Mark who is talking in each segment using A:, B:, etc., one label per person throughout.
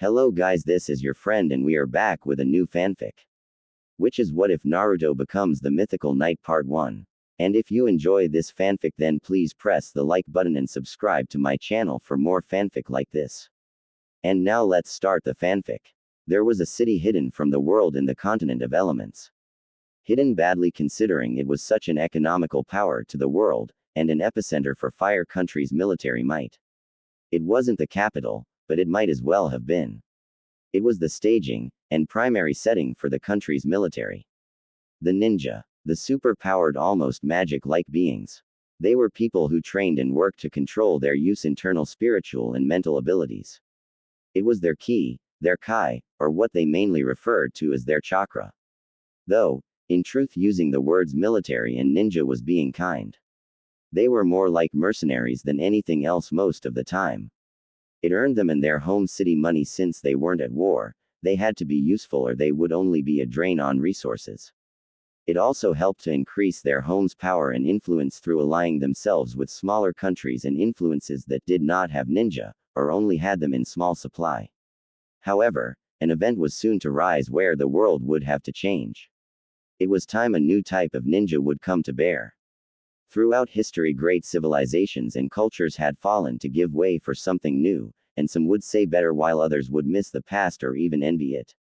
A: Hello guys, this is your friend and we are back with a new fanfic. Which is What If Naruto Becomes the Mythical Knight Part 1. And if you enjoy this fanfic then please press the like button and subscribe to my channel for more fanfic like this. And now let's start the fanfic. There was a city hidden from the world in the continent of elements. Hidden badly considering it was such an economical power to the world, and an epicenter for Fire Country's military might. It wasn't the capital, but it might as well have been. It was the staging and primary setting for the country's military. The ninja, the super-powered almost magic-like beings. They were people who trained and worked to control their use internal spiritual and mental abilities. It was their ki, their kai, or what they mainly referred to as their chakra. Though, in truth using the words military and ninja was being kind. They were more like mercenaries than anything else most of the time. It earned them and their home city money since they weren't at war. They had to be useful or they would only be a drain on resources. It also helped to increase their home's power and influence through allying themselves with smaller countries and influences that did not have ninja, or only had them in small supply. However, an event was soon to rise where the world would have to change. It was time a new type of ninja would come to bear. Throughout history great civilizations and cultures had fallen to give way for something new, and some would say better while others would miss the past or even envy it.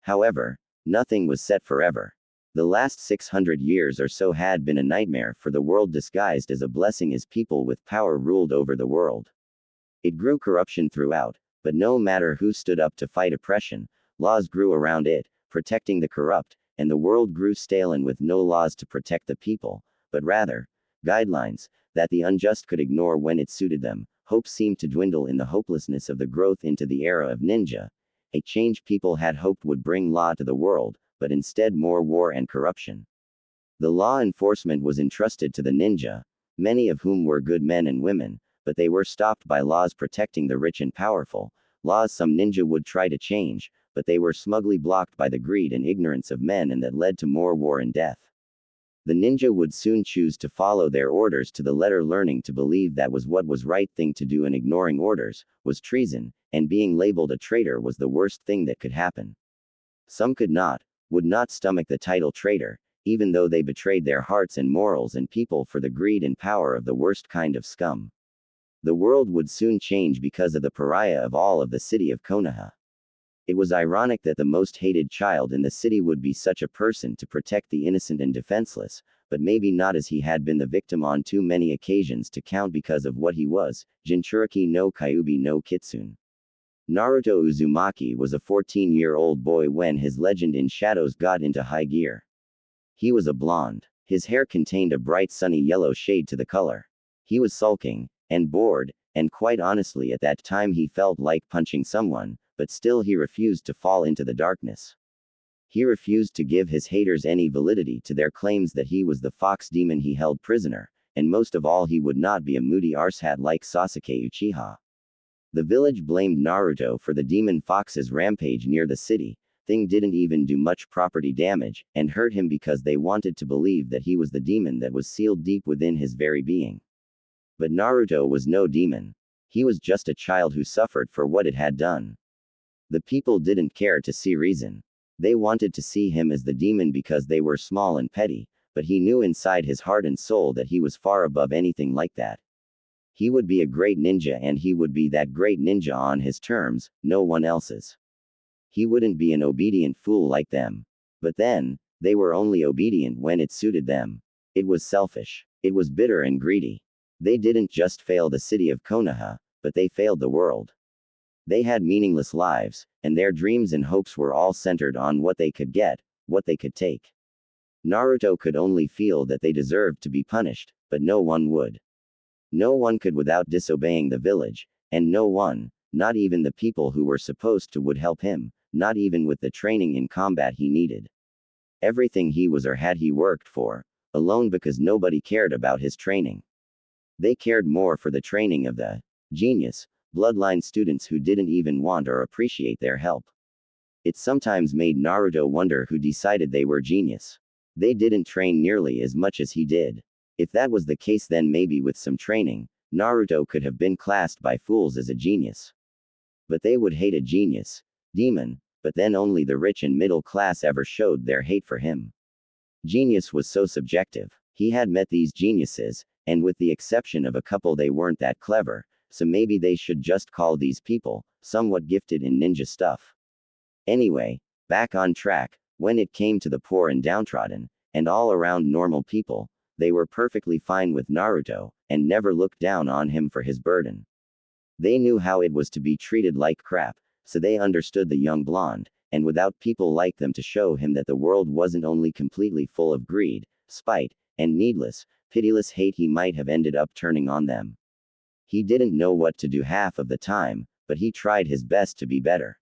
A: However, nothing was set forever. The last 600 years or so had been a nightmare for the world disguised as a blessing as people with power ruled over the world. It grew corruption throughout, but no matter who stood up to fight oppression, laws grew around it, protecting the corrupt, and the world grew stale and with no laws to protect the people, but rather, guidelines that the unjust could ignore when it suited them. Hope seemed to dwindle in the hopelessness of the growth into the era of ninja. A change people had hoped would bring law to the world, but instead more war and corruption. The law enforcement was entrusted to the ninja, many of whom were good men and women, but they were stopped by laws protecting the rich and powerful, laws some ninja would try to change, but they were smugly blocked by the greed and ignorance of men and that led to more war and death. The ninja would soon choose to follow their orders to the letter, learning to believe that was what was right thing to do and ignoring orders was treason, and being labeled a traitor was the worst thing that could happen. Some would not stomach the title traitor, even though they betrayed their hearts and morals and people for the greed and power of the worst kind of scum. The world would soon change because of the pariah of all of the city of Konoha. It was ironic that the most hated child in the city would be such a person to protect the innocent and defenseless, but maybe not, as he had been the victim on too many occasions to count because of what he was, Jinchuriki no Kyuubi no Kitsune. Naruto Uzumaki was a 14-year-old boy when his legend in Shadows got into high gear. He was a blonde. His hair contained a bright sunny yellow shade to the color. He was sulking, and bored, and quite honestly at that time he felt like punching someone, but still he refused to fall into the darkness. He refused to give his haters any validity to their claims that he was the fox demon he held prisoner, and most of all he would not be a moody arsehat like Sasuke Uchiha. The village blamed Naruto for the demon fox's rampage near the city. Thing didn't even do much property damage, and hurt him because they wanted to believe that he was the demon that was sealed deep within his very being. But Naruto was no demon. He was just a child who suffered for what it had done. The people didn't care to see reason. They wanted to see him as the demon because they were small and petty, but he knew inside his heart and soul that he was far above anything like that. He would be a great ninja and he would be that great ninja on his terms, no one else's. He wouldn't be an obedient fool like them. But then, they were only obedient when it suited them. It was selfish. It was bitter and greedy. They didn't just fail the city of Konoha, but they failed the world. They had meaningless lives, and their dreams and hopes were all centered on what they could get, what they could take. Naruto could only feel that they deserved to be punished, but no one would. No one could without disobeying the village, and no one, not even the people who were supposed to, would help him, not even with the training in combat he needed. Everything he was or had he worked for, alone because nobody cared about his training. They cared more for the training of the genius, bloodline students who didn't even want or appreciate their help. It sometimes made Naruto wonder who decided they were genius. They didn't train nearly as much as he did. If that was the case then maybe with some training, Naruto could have been classed by fools as a genius. But they would hate a genius, demon, but then only the rich and middle class ever showed their hate for him. Genius was so subjective. He had met these geniuses, and with the exception of a couple, they weren't that clever, so maybe they should just call these people somewhat gifted in ninja stuff. Anyway, back on track, when it came to the poor and downtrodden, and all around normal people, they were perfectly fine with Naruto, and never looked down on him for his burden. They knew how it was to be treated like crap, so they understood the young blonde, and without people like them to show him that the world wasn't only completely full of greed, spite, and needless, pitiless hate, he might have ended up turning on them. He didn't know what to do half of the time, but he tried his best to be better.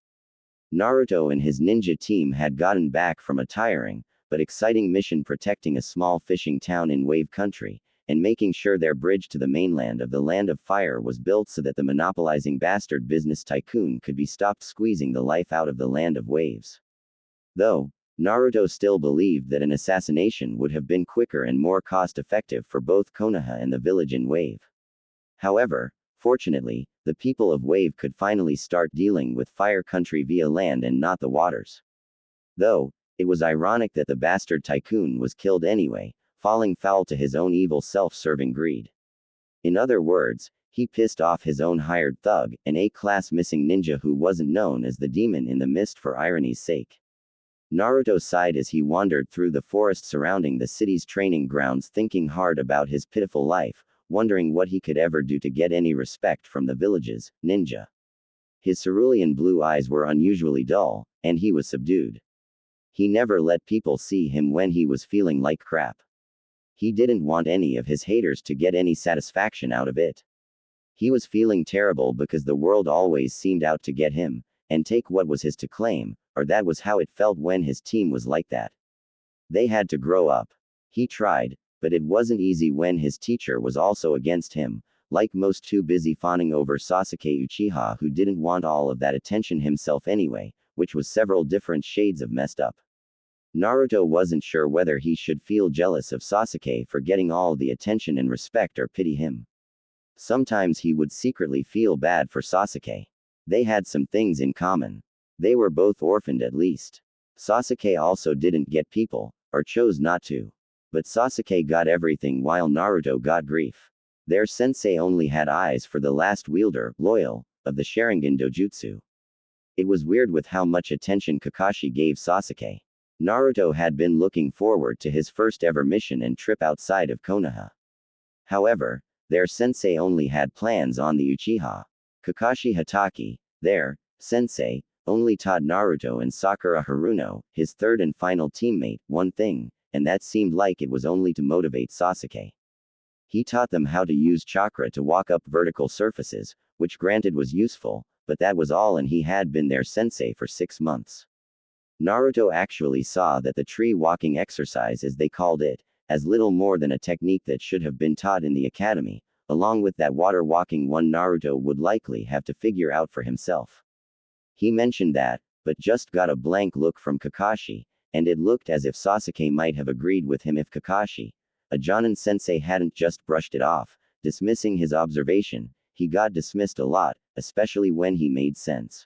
A: Naruto and his ninja team had gotten back from a tiring, but exciting mission protecting a small fishing town in Wave Country, and making sure their bridge to the mainland of the Land of Fire was built so that the monopolizing bastard business tycoon could be stopped squeezing the life out of the Land of Waves. Though, Naruto still believed that an assassination would have been quicker and more cost-effective for both Konoha and the village in Wave. However, fortunately, the people of Wave could finally start dealing with Fire Country via land and not the waters. Though, it was ironic that the bastard tycoon was killed anyway, falling foul to his own evil self-serving greed. In other words, he pissed off his own hired thug, an A-class missing ninja who wasn't known as the demon in the mist for irony's sake. Naruto sighed as he wandered through the forest surrounding the city's training grounds, thinking hard about his pitiful life, wondering what he could ever do to get any respect from the village's ninja. His cerulean blue eyes were unusually dull, and he was subdued. He never let people see him when he was feeling like crap. He didn't want any of his haters to get any satisfaction out of it. He was feeling terrible because the world always seemed out to get him, and take what was his to claim, or that was how it felt when his team was like that. They had to grow up. He tried, but it wasn't easy when his teacher was also against him, like most, too busy fawning over Sasuke Uchiha, who didn't want all of that attention himself anyway, which was several different shades of messed up. Naruto wasn't sure whether he should feel jealous of Sasuke for getting all the attention and respect or pity him. Sometimes he would secretly feel bad for Sasuke. They had some things in common. They were both orphaned at least. Sasuke also didn't get people, or chose not to. But Sasuke got everything while Naruto got grief. Their sensei only had eyes for the last wielder, loyal, of the Sharingan Dojutsu. It was weird with how much attention Kakashi gave Sasuke. Naruto had been looking forward to his first ever mission and trip outside of Konoha. However, their sensei only had plans on the Uchiha. Kakashi Hatake, their sensei, only taught Naruto and Sakura Haruno, his third and final teammate, one thing, and that seemed like it was only to motivate Sasuke. He taught them how to use chakra to walk up vertical surfaces, which granted was useful, but that was all, and he had been their sensei for 6 months. Naruto actually saw that the tree walking exercise, as they called it, as little more than a technique that should have been taught in the academy, along with that water walking one Naruto would likely have to figure out for himself. He mentioned that, but just got a blank look from Kakashi, and it looked as if Sasuke might have agreed with him if Kakashi, a Jonin sensei, hadn't just brushed it off, dismissing his observation. He got dismissed a lot, especially when he made sense.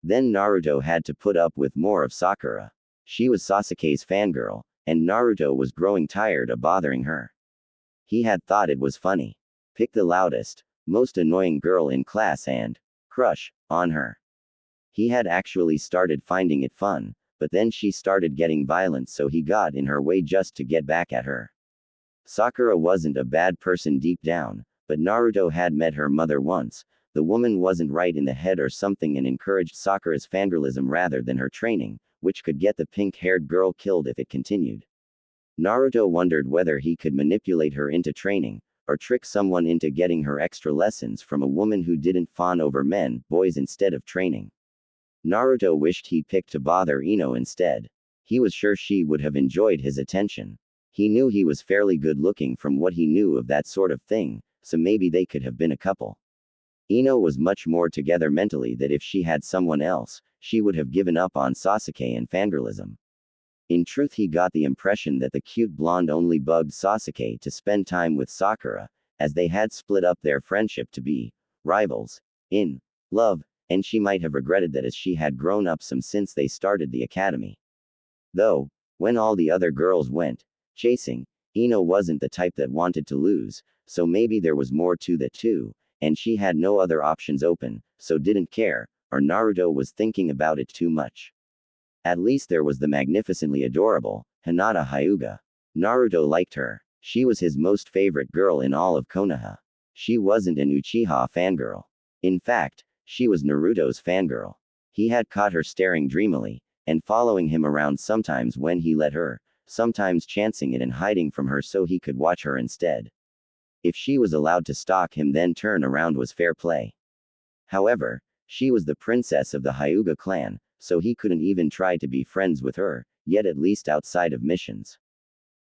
A: Then Naruto had to put up with more of Sakura. She was Sasuke's fangirl, and Naruto was growing tired of bothering her. He had thought it was funny. Pick the loudest, most annoying girl in class and crush on her. He had actually started finding it fun, but then she started getting violent, so he got in her way just to get back at her. Sakura wasn't a bad person deep down, but Naruto had met her mother once. The woman wasn't right in the head or something and encouraged Sakura's fangirlism rather than her training, which could get the pink-haired girl killed if it continued. Naruto wondered whether he could manipulate her into training, or trick someone into getting her extra lessons from a woman who didn't fawn over boys instead of training. Naruto wished he picked to bother Ino instead. He was sure she would have enjoyed his attention. He knew he was fairly good looking from what he knew of that sort of thing, so maybe they could have been a couple. Ino was much more together mentally that if she had someone else, she would have given up on Sasuke and fangirlism. In truth, he got the impression that the cute blonde only bugged Sasuke to spend time with Sakura, as they had split up their friendship to be rivals in love, and she might have regretted that as she had grown up some since they started the academy. Though, when all the other girls went chasing, Ino wasn't the type that wanted to lose, so maybe there was more to that too, and she had no other options open, so didn't care, or Naruto was thinking about it too much. At least there was the magnificently adorable Hinata Hyuga. Naruto liked her. She was his most favorite girl in all of Konoha. She wasn't an Uchiha fangirl. In fact, she was Naruto's fangirl. He had caught her staring dreamily, and following him around sometimes when he let her, sometimes chancing it and hiding from her so he could watch her instead. If she was allowed to stalk him then turn around was fair play. However, she was the princess of the Hyuga clan, so he couldn't even try to be friends with her, yet at least outside of missions.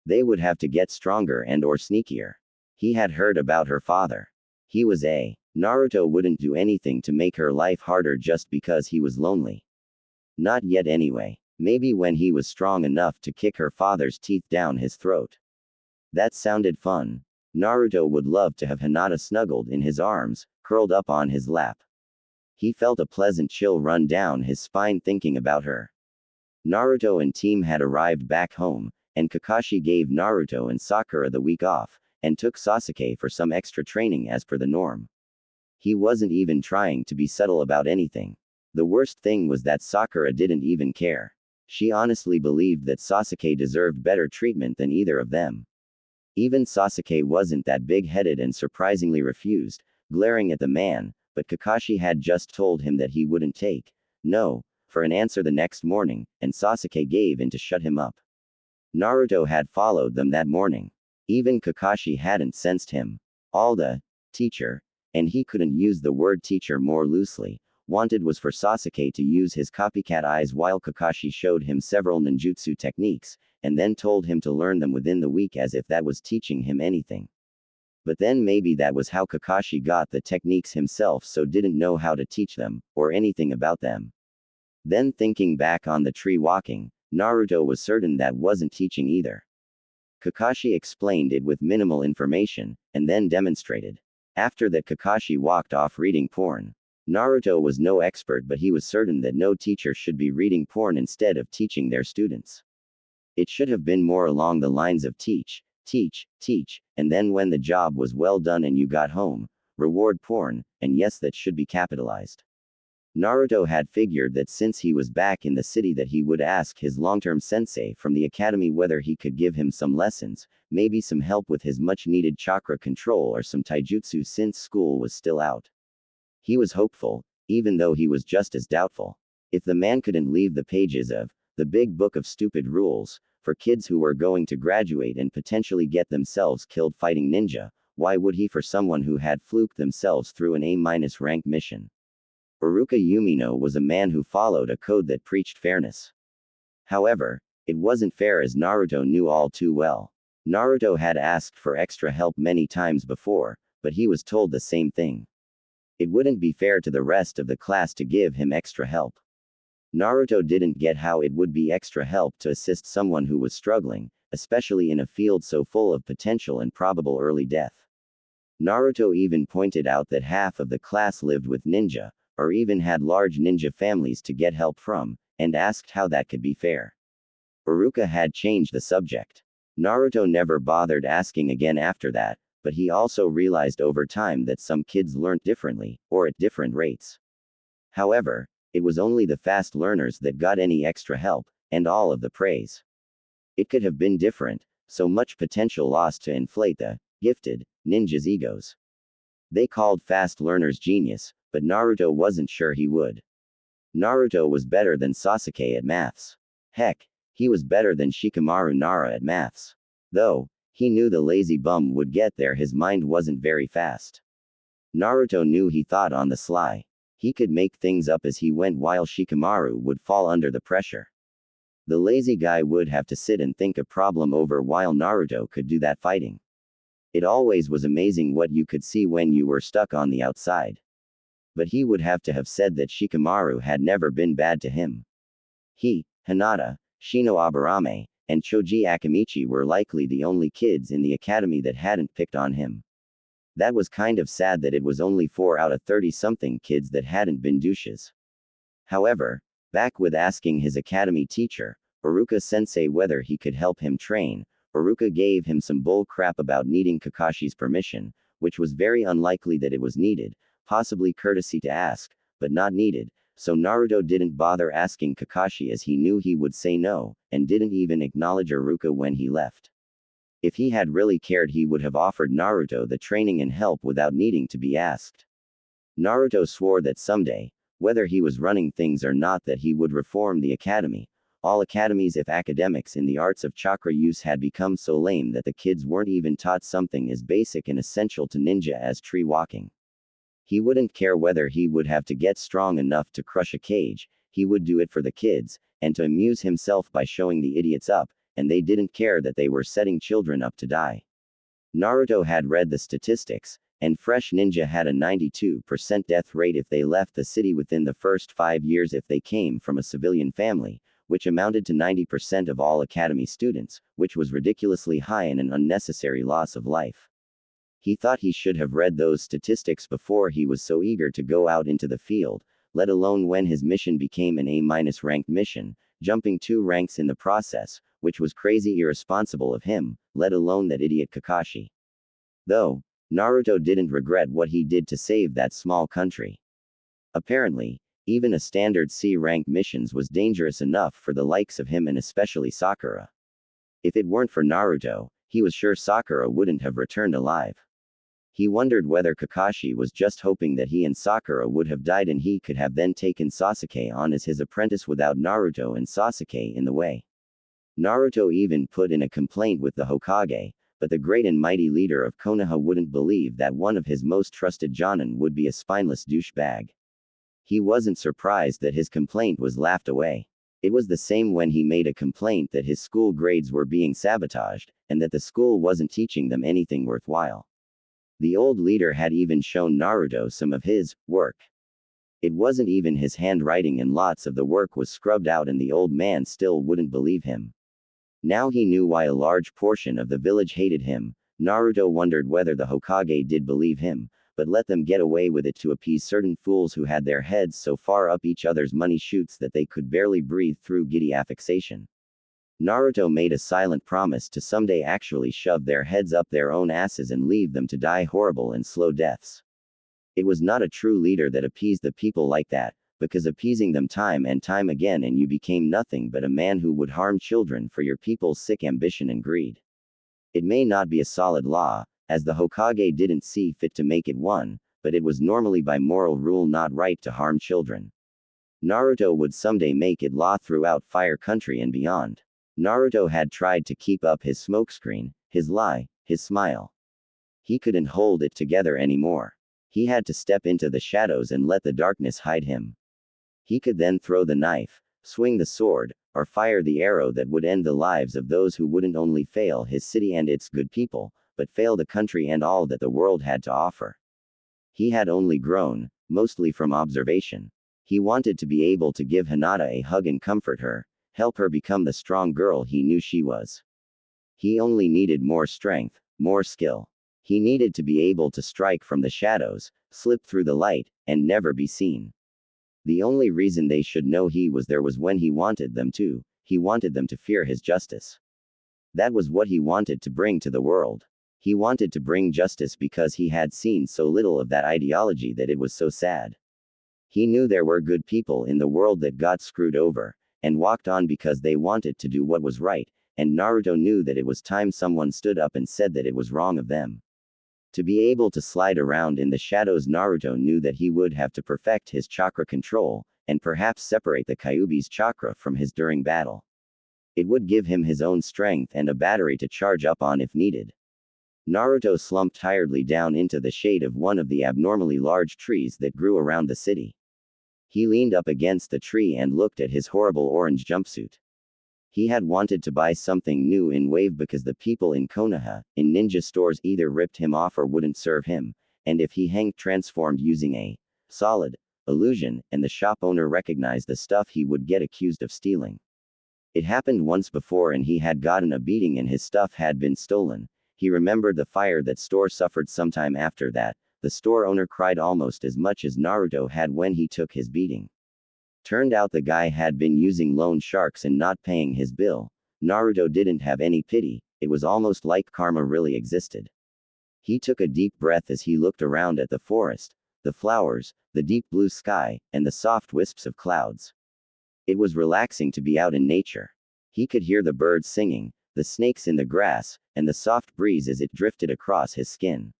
A: They would have to get stronger and or sneakier. He had heard about her father. He was a Naruto wouldn't do anything to make her life harder just because he was lonely. Not yet anyway. Maybe when he was strong enough to kick her father's teeth down his throat. That sounded fun. Naruto would love to have Hinata snuggled in his arms, curled up on his lap. He felt a pleasant chill run down his spine thinking about her. Naruto and team had arrived back home, and Kakashi gave Naruto and Sakura the week off, and took Sasuke for some extra training as per the norm. He wasn't even trying to be subtle about anything. The worst thing was that Sakura didn't even care. She honestly believed that Sasuke deserved better treatment than either of them. Even Sasuke wasn't that big-headed and surprisingly refused, glaring at the man, but Kakashi had just told him that he wouldn't take no for an answer the next morning, and Sasuke gave in to shut him up. Naruto had followed them that morning. Even Kakashi hadn't sensed him. All the teacher, and he couldn't use the word teacher more loosely, wanted was for Sasuke to use his copycat eyes while Kakashi showed him several ninjutsu techniques, and then told him to learn them within the week as if that was teaching him anything. But then maybe that was how Kakashi got the techniques himself so didn't know how to teach them, or anything about them. Then thinking back on the tree walking, Naruto was certain that wasn't teaching either. Kakashi explained it with minimal information, and then demonstrated. After that Kakashi walked off reading porn. Naruto was no expert but he was certain that no teacher should be reading porn instead of teaching their students. It should have been more along the lines of teach, and then when the job was well done and you got home, reward porn, and yes that should be capitalized. Naruto had figured that since he was back in the city that he would ask his long-term sensei from the academy whether he could give him some lessons, maybe some help with his much-needed chakra control or some taijutsu since school was still out. He was hopeful, even though he was just as doubtful. If the man couldn't leave the pages of the big book of stupid rules for kids who were going to graduate and potentially get themselves killed fighting ninja, why would he for someone who had fluked themselves through an A- rank mission? Iruka Umino was a man who followed a code that preached fairness. However, it wasn't fair as Naruto knew all too well. Naruto had asked for extra help many times before, but he was told the same thing. It wouldn't be fair to the rest of the class to give him extra help. Naruto didn't get how it would be extra help to assist someone who was struggling, especially in a field so full of potential and probable early death. Naruto even pointed out that half of the class lived with ninja, or even had large ninja families to get help from, and asked how that could be fair. Iruka had changed the subject. Naruto never bothered asking again after that, but he also realized over time that some kids learned differently, or at different rates. However, it was only the fast learners that got any extra help, and all of the praise. It could have been different, so much potential lost to inflate the gifted ninjas' egos. They called fast learners genius, but Naruto wasn't sure he would. Naruto was better than Sasuke at maths. Heck, he was better than Shikamaru Nara at maths. Though, he knew the lazy bum would get there, his mind wasn't very fast. Naruto knew he thought on the sly. He could make things up as he went while Shikamaru would fall under the pressure. The lazy guy would have to sit and think a problem over while Naruto could do that fighting. It always was amazing what you could see when you were stuck on the outside. But he would have to have said that Shikamaru had never been bad to him. He, Hinata, Shino Aburame, and Choji Akamichi were likely the only kids in the academy that hadn't picked on him. That was kind of sad that it was only 4 out of 30-something kids that hadn't been douches. However, back with asking his academy teacher, Iruka-sensei, whether he could help him train, Iruka gave him some bull crap about needing Kakashi's permission, which was very unlikely that it was needed, possibly courtesy to ask, but not needed, so Naruto didn't bother asking Kakashi as he knew he would say no, and didn't even acknowledge Iruka when he left. If he had really cared, he would have offered Naruto the training and help without needing to be asked. Naruto swore that someday, whether he was running things or not, that he would reform the academy, all academies, if academics in the arts of chakra use had become so lame that the kids weren't even taught something as basic and essential to ninja as tree walking. He wouldn't care whether he would have to get strong enough to crush a cage, he would do it for the kids, and to amuse himself by showing the idiots up, and they didn't care that they were setting children up to die. Naruto had read the statistics, and fresh ninja had a 92% death rate if they left the city within the first 5 years if they came from a civilian family, which amounted to 90% of all academy students, which was ridiculously high and an unnecessary loss of life. He thought he should have read those statistics before he was so eager to go out into the field, let alone when his mission became an A- ranked mission, jumping 2 ranks in the process, which was crazy irresponsible of him, let alone that idiot Kakashi. Though, Naruto didn't regret what he did to save that small country. Apparently, even a standard C-rank missions was dangerous enough for the likes of him and especially Sakura. If it weren't for Naruto, he was sure Sakura wouldn't have returned alive. He wondered whether Kakashi was just hoping that he and Sakura would have died and he could have then taken Sasuke on as his apprentice without Naruto and Sasuke in the way. Naruto even put in a complaint with the Hokage, but the great and mighty leader of Konoha wouldn't believe that one of his most trusted jonin would be a spineless douchebag. He wasn't surprised that his complaint was laughed away. It was the same when he made a complaint that his school grades were being sabotaged, and that the school wasn't teaching them anything worthwhile. The old leader had even shown Naruto some of his work. It wasn't even his handwriting, and lots of the work was scrubbed out, and the old man still wouldn't believe him. Now he knew why a large portion of the village hated him. Naruto wondered whether the Hokage did believe him, but let them get away with it to appease certain fools who had their heads so far up each other's money chutes that they could barely breathe through giddy affixation. Naruto made a silent promise to someday actually shove their heads up their own asses and leave them to die horrible and slow deaths. It was not a true leader that appeased the people like that, because appeasing them time and time again and you became nothing but a man who would harm children for your people's sick ambition and greed. It may not be a solid law, as the Hokage didn't see fit to make it one, but it was normally by moral rule not right to harm children. Naruto would someday make it law throughout Fire Country and beyond. Naruto had tried to keep up his smokescreen, his lie, his smile. He couldn't hold it together anymore. He had to step into the shadows and let the darkness hide him. He could then throw the knife, swing the sword, or fire the arrow that would end the lives of those who wouldn't only fail his city and its good people, but fail the country and all that the world had to offer. He had only grown, mostly from observation. He wanted to be able to give Hinata a hug and comfort her, help her become the strong girl he knew she was. He only needed more strength, more skill. He needed to be able to strike from the shadows, slip through the light, and never be seen. The only reason they should know he was there was when he wanted them to. He wanted them to fear his justice. That was what he wanted to bring to the world. He wanted to bring justice because he had seen so little of that ideology that it was so sad. He knew there were good people in the world that got screwed over, and walked on because they wanted to do what was right, and Naruto knew that it was time someone stood up and said that it was wrong of them. To be able to slide around in the shadows, Naruto knew that he would have to perfect his chakra control, and perhaps separate the Kyuubi's chakra from his during battle. It would give him his own strength and a battery to charge up on if needed. Naruto slumped tiredly down into the shade of one of the abnormally large trees that grew around the city. He leaned up against the tree and looked at his horrible orange jumpsuit. He had wanted to buy something new in Wave because the people in Konoha, in ninja stores, either ripped him off or wouldn't serve him, and if he transformed using a solid illusion, and the shop owner recognized the stuff, he would get accused of stealing. It happened once before and he had gotten a beating and his stuff had been stolen. He remembered the fire that store suffered sometime after that. The store owner cried almost as much as Naruto had when he took his beating. Turned out the guy had been using loan sharks and not paying his bill. Naruto didn't have any pity, it was almost like karma really existed. He took a deep breath as he looked around at the forest, the flowers, the deep blue sky, and the soft wisps of clouds. It was relaxing to be out in nature. He could hear the birds singing, the snakes in the grass, and the soft breeze as it drifted across his skin.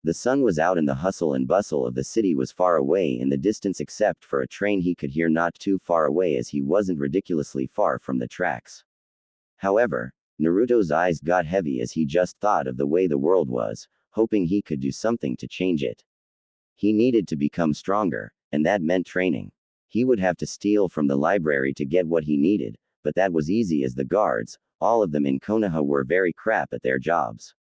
A: The sun was out and the hustle and bustle of the city was far away in the distance except for a train he could hear not too far away as he wasn't ridiculously far from the tracks. However, Naruto's eyes got heavy as he just thought of the way the world was, hoping he could do something to change it. He needed to become stronger, and that meant training. He would have to steal from the library to get what he needed, but that was easy as the guards, all of them in Konoha, were very crap at their jobs.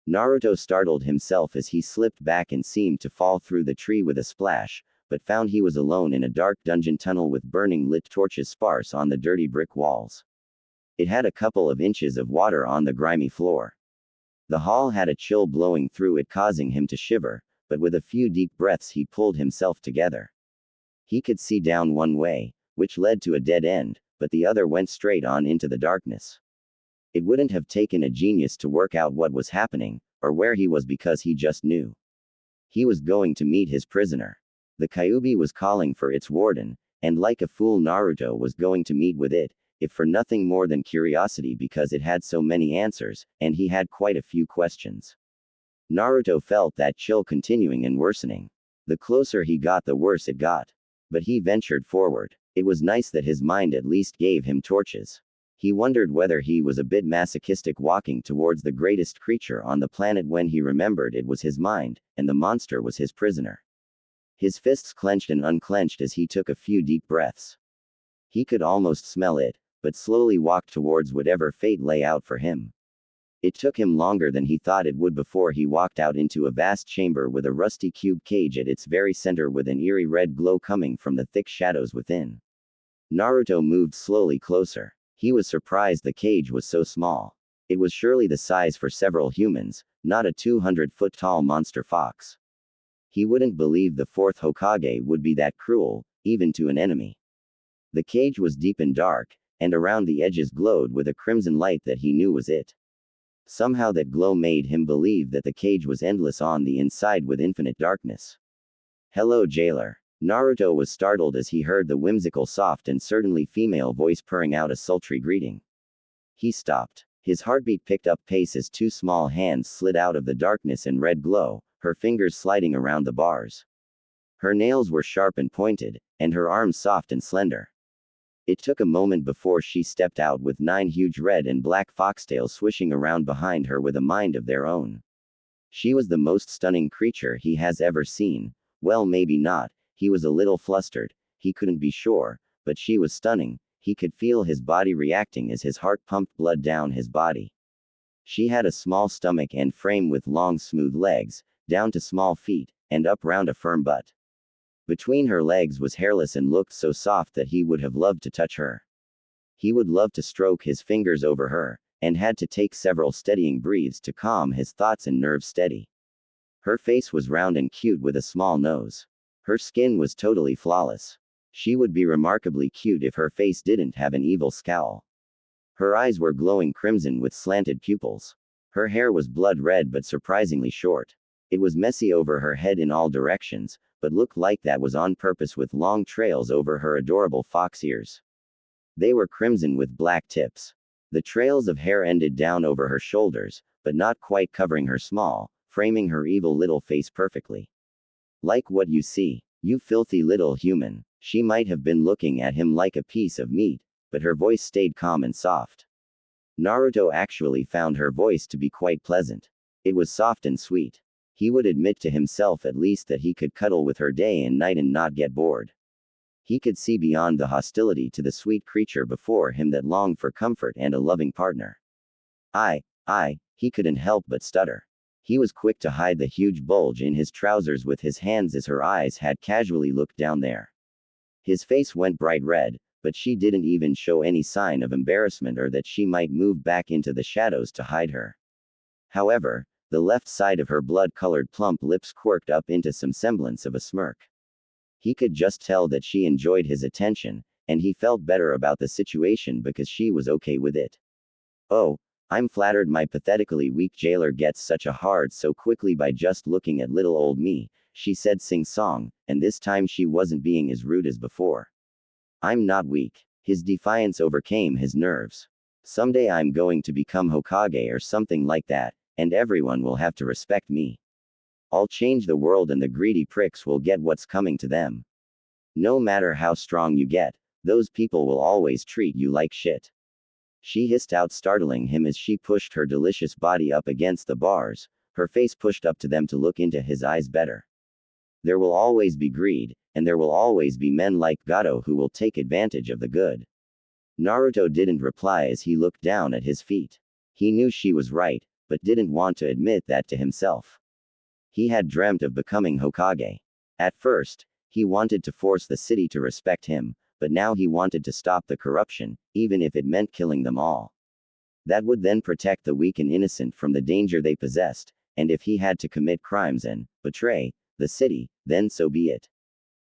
A: Naruto startled himself as he slipped back and seemed to fall through the tree with a splash, but found he was alone in a dark dungeon tunnel with burning lit torches sparse on the dirty brick walls. It had a couple of inches of water on the grimy floor. The hall had a chill blowing through it, causing him to shiver, but with a few deep breaths he pulled himself together. He could see down one way, which led to a dead end, but the other went straight on into the darkness. It wouldn't have taken a genius to work out what was happening, or where he was, because he just knew. He was going to meet his prisoner. The Kyuubi was calling for its warden, and like a fool Naruto was going to meet with it, if for nothing more than curiosity, because it had so many answers, and he had quite a few questions. Naruto felt that chill continuing and worsening. The closer he got, the worse it got. But he ventured forward. It was nice that his mind at least gave him torches. He wondered whether he was a bit masochistic walking towards the greatest creature on the planet when he remembered it was his mind, and the monster was his prisoner. His fists clenched and unclenched as he took a few deep breaths. He could almost smell it, but slowly walked towards whatever fate lay out for him. It took him longer than he thought it would before he walked out into a vast chamber with a rusty cube cage at its very center with an eerie red glow coming from the thick shadows within. Naruto moved slowly closer. He was surprised the cage was so small. It was surely the size for several humans, not a 200-foot-tall monster fox. He wouldn't believe the fourth Hokage would be that cruel, even to an enemy. The cage was deep and dark, and around the edges glowed with a crimson light that he knew was it. Somehow that glow made him believe that the cage was endless on the inside with infinite darkness. "Hello, jailer." Naruto was startled as he heard the whimsical, soft and certainly female voice purring out a sultry greeting. He stopped. His heartbeat picked up pace as two small hands slid out of the darkness and red glow, her fingers sliding around the bars. Her nails were sharp and pointed, and her arms soft and slender. It took a moment before she stepped out with 9 huge red and black foxtails swishing around behind her with a mind of their own. She was the most stunning creature he has ever seen. Well, maybe not. He was a little flustered, he couldn't be sure, but she was stunning. He could feel his body reacting as his heart pumped blood down his body. She had a small stomach and frame with long smooth legs, down to small feet, and up round a firm butt. Between her legs was hairless and looked so soft that he would have loved to touch her. He would love to stroke his fingers over her, and had to take several steadying breaths to calm his thoughts and nerves steady. Her face was round and cute with a small nose. Her skin was totally flawless. She would be remarkably cute if her face didn't have an evil scowl. Her eyes were glowing crimson with slanted pupils. Her hair was blood red but surprisingly short. It was messy over her head in all directions, but looked like that was on purpose with long trails over her adorable fox ears. They were crimson with black tips. The trails of hair ended down over her shoulders, but not quite covering her small, framing her evil little face perfectly. "Like what you see, you filthy little human." She might have been looking at him like a piece of meat, but her voice stayed calm and soft. Naruto actually found her voice to be quite pleasant. It was soft and sweet. He would admit to himself at least that he could cuddle with her day and night and not get bored. He could see beyond the hostility to the sweet creature before him that longed for comfort and a loving partner. He couldn't help but stutter. He was quick to hide the huge bulge in his trousers with his hands as her eyes had casually looked down there. His face went bright red, but she didn't even show any sign of embarrassment or that she might move back into the shadows to hide her. However, the left side of her blood-colored plump lips quirked up into some semblance of a smirk. He could just tell that she enjoyed his attention, and he felt better about the situation because she was okay with it. Oh, I'm flattered my pathetically weak jailer gets such a hard so quickly by just looking at little old me, she said sing-song, and this time she wasn't being as rude as before. I'm not weak. His defiance overcame his nerves. Someday I'm going to become Hokage or something like that, and everyone will have to respect me. I'll change the world and the greedy pricks will get what's coming to them. No matter how strong you get, those people will always treat you like shit. She hissed out, startling him as she pushed her delicious body up against the bars, her face pushed up to them to look into his eyes better. There will always be greed, and there will always be men like Gato who will take advantage of the good. Naruto didn't reply as he looked down at his feet. He knew she was right, but didn't want to admit that to himself. He had dreamt of becoming Hokage. At first, he wanted to force the city to respect him, but now he wanted to stop the corruption, even if it meant killing them all. That would then protect the weak and innocent from the danger they possessed, and if he had to commit crimes and betray the city, then so be it.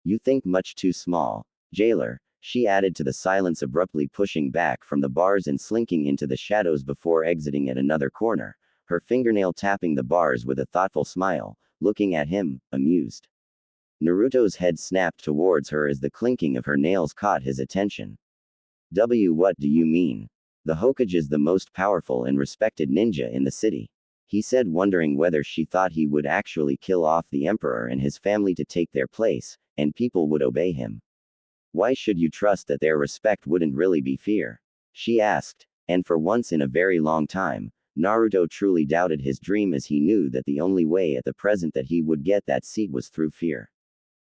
A: You think much too small, jailer, she added to the silence, abruptly pushing back from the bars and slinking into the shadows before exiting at another corner, her fingernail tapping the bars with a thoughtful smile, looking at him, amused. Naruto's head snapped towards her as the clinking of her nails caught his attention. What do you mean? The Hokage is the most powerful and respected ninja in the city. He said, wondering whether she thought he would actually kill off the emperor and his family to take their place, and people would obey him. Why should you trust that their respect wouldn't really be fear? She asked, and for once in a very long time, Naruto truly doubted his dream, as he knew that the only way at the present that he would get that seat was through fear.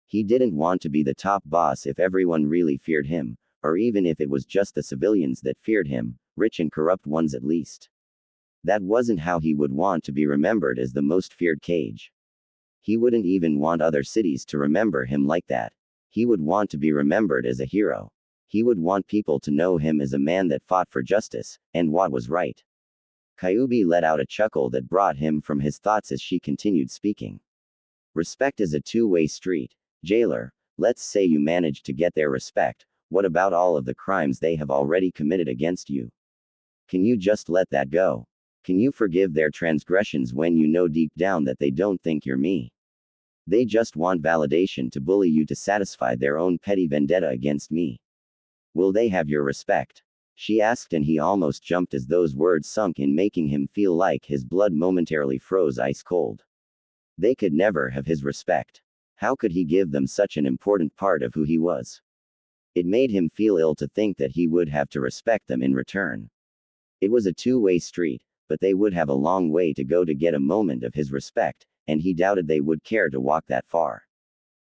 A: He didn't want to be the top boss if everyone really feared him, or even if it was just the civilians that feared him, rich and corrupt ones at least. That wasn't how he would want to be remembered as the most feared Kage. He wouldn't even want other cities to remember him like that. He would want to be remembered as a hero. He would want people to know him as a man that fought for justice, and what was right. Kyuubi let out a chuckle that brought him from his thoughts as she continued speaking. Respect is a two-way street. Jailer, let's say you managed to get their respect, what about all of the crimes they have already committed against you? Can you just let that go? Can you forgive their transgressions when you know deep down that they don't think you're me? They just want validation to bully you to satisfy their own petty vendetta against me. Will they have your respect? She asked, and he almost jumped as those words sunk in, making him feel like his blood momentarily froze ice cold. They could never have his respect. How could he give them such an important part of who he was? It made him feel ill to think that he would have to respect them in return. It was a two-way street, but they would have a long way to go to get a moment of his respect, and he doubted they would care to walk that far.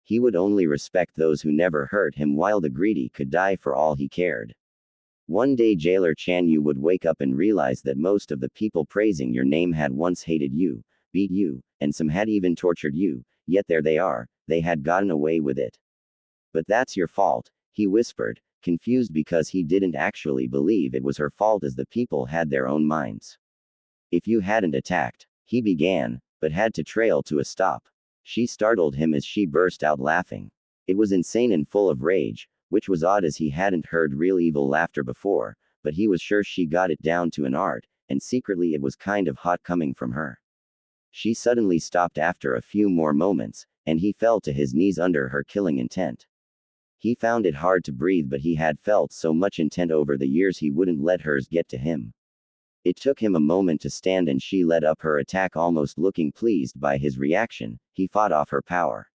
A: He would only respect those who never hurt him, while the greedy could die for all he cared. One day Jailer Chanyu would wake up and realize that most of the people praising your name had once hated you, beat you, and some had even tortured you, yet there they are, they had gotten away with it. But that's your fault, he whispered, confused because he didn't actually believe it was her fault, as the people had their own minds. If you hadn't attacked, he began, but had to trail to a stop. She startled him as she burst out laughing. It was insane and full of rage, which was odd as he hadn't heard real evil laughter before, but he was sure she got it down to an art, and secretly it was kind of hot coming from her. She suddenly stopped after a few more moments, and he fell to his knees under her killing intent. He found it hard to breathe, but he had felt so much intent over the years he wouldn't let hers get to him. It took him a moment to stand, and she let up her attack, almost looking pleased by his reaction. He fought off her power.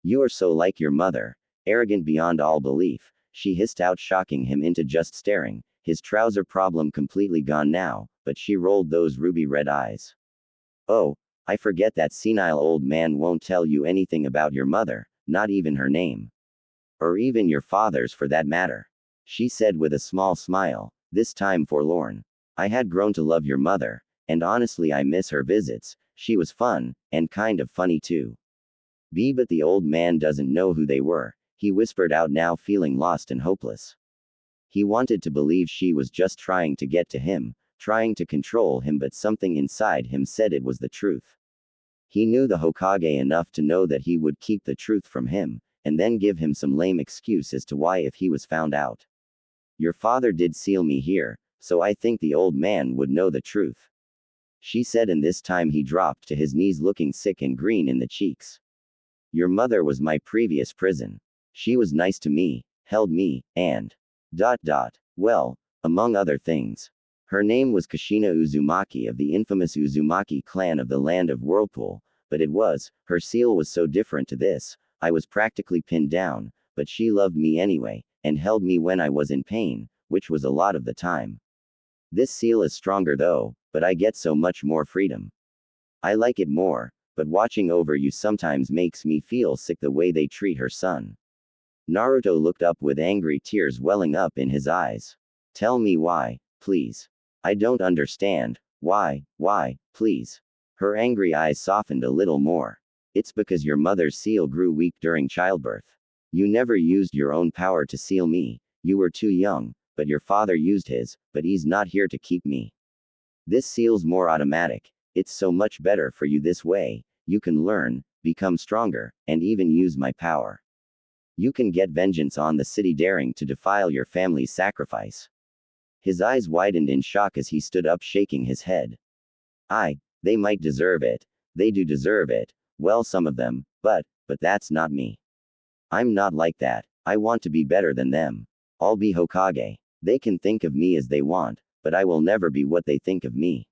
A: You are so like your mother, arrogant beyond all belief, she hissed out, shocking him into just staring, his trouser problem completely gone now, but she rolled those ruby red eyes. Oh, I forget that senile old man won't tell you anything about your mother, not even her name. Or even your father's for that matter. She said with a small smile, this time forlorn. I had grown to love your mother, and honestly I miss her visits, she was fun, and kind of funny too. But the old man doesn't know who they were, he whispered out, now feeling lost and hopeless. He wanted to believe she was just trying to get to him, trying to control him, but something inside him said it was the truth. He knew the Hokage enough to know that he would keep the truth from him, and then give him some lame excuse as to why if he was found out. Your father did seal me here, so I think the old man would know the truth, she said, and this time he dropped to his knees looking sick and green in the cheeks. Your mother was my previous prison. She was nice to me, held me, and ... Well, among other things. Her name was Kushina Uzumaki of the infamous Uzumaki clan of the land of Whirlpool, but her seal was so different to this, I was practically pinned down, but she loved me anyway, and held me when I was in pain, which was a lot of the time. This seal is stronger though, but I get so much more freedom. I like it more, but watching over you sometimes makes me feel sick the way they treat her son. Naruto looked up with angry tears welling up in his eyes. Tell me why, please. I don't understand. Why, please. Her angry eyes softened a little more. It's because your mother's seal grew weak during childbirth. You never used your own power to seal me, you were too young, but your father used his, but he's not here to keep me. This seal's more automatic, it's so much better for you this way, you can learn, become stronger, and even use my power. You can get vengeance on the city daring to defile your family's sacrifice. His eyes widened in shock as he stood up shaking his head. They might deserve it. They do deserve it. Well, some of them, but that's not me. I'm not like that. I want to be better than them. I'll be Hokage. They can think of me as they want, but I will never be what they think of me.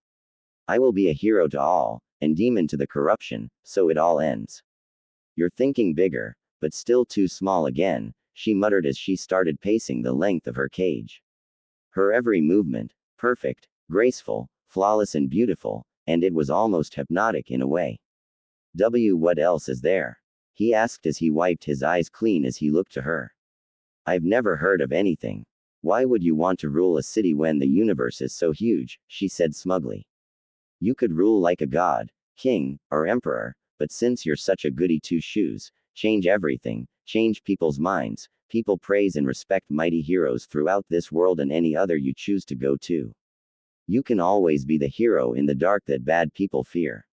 A: I will be a hero to all, and demon to the corruption, so it all ends. You're thinking bigger, but still too small again, she muttered as she started pacing the length of her cage. Her every movement, perfect, graceful, flawless and beautiful, and it was almost hypnotic in a way. What else is there? He asked as he wiped his eyes clean as he looked to her. I've never heard of anything. Why would you want to rule a city when the universe is so huge, she said smugly. You could rule like a god, king, or emperor, but since you're such a goody two-shoes, change everything, change people's minds, people praise and respect mighty heroes throughout this world and any other you choose to go to. You can always be the hero in the dark that bad people fear.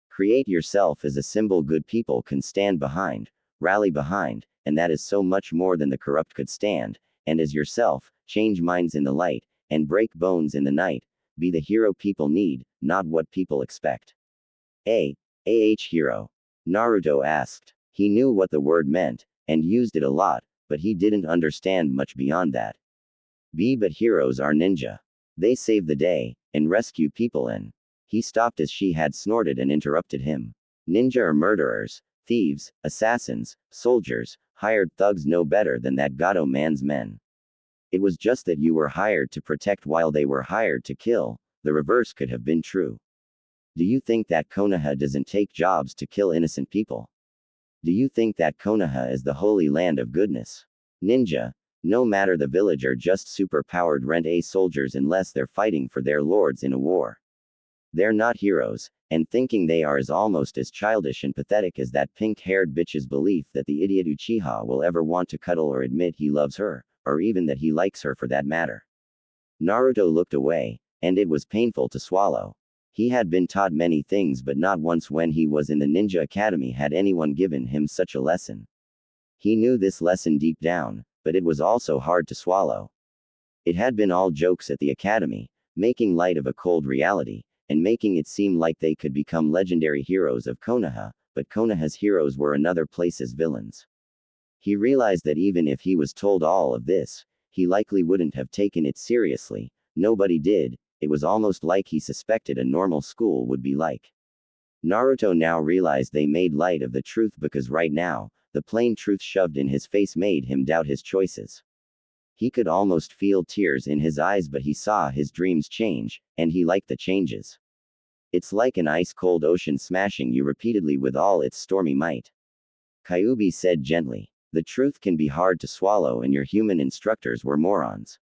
A: Create yourself as a symbol good people can stand behind, rally behind, and that is so much more than the corrupt could stand, and as yourself, change minds in the light, and break bones in the night, be the hero people need, not what people expect. Hero? Naruto asked. He knew what the word meant, and used it a lot, but he didn't understand much beyond that. But heroes are ninja. They save the day, and rescue people and... He stopped as she had snorted and interrupted him. Ninja are murderers, thieves, assassins, soldiers, hired thugs no better than that Gato man's men. It was just that you were hired to protect while they were hired to kill, the reverse could have been true. Do you think that Konoha doesn't take jobs to kill innocent people? Do you think that Konoha is the holy land of goodness? Ninja, no matter the village, are just super-powered rent-a soldiers unless they're fighting for their lords in a war. They're not heroes, and thinking they are is almost as childish and pathetic as that pink-haired bitch's belief that the idiot Uchiha will ever want to cuddle or admit he loves her, or even that he likes her for that matter. Naruto looked away, and it was painful to swallow. He had been taught many things, but not once when he was in the ninja academy had anyone given him such a lesson. He knew this lesson deep down, but it was also hard to swallow. It had been all jokes at the academy, making light of a cold reality, and making it seem like they could become legendary heroes of Konoha, but Konoha's heroes were another place's villains. He realized that even if he was told all of this, he likely wouldn't have taken it seriously. Nobody did. It was almost like he suspected a normal school would be like. Naruto now realized they made light of the truth because right now, the plain truth shoved in his face made him doubt his choices. He could almost feel tears in his eyes, but he saw his dreams change, and he liked the changes. It's like an ice-cold ocean smashing you repeatedly with all its stormy might. Kyuubi said gently. The truth can be hard to swallow, and your human instructors were morons.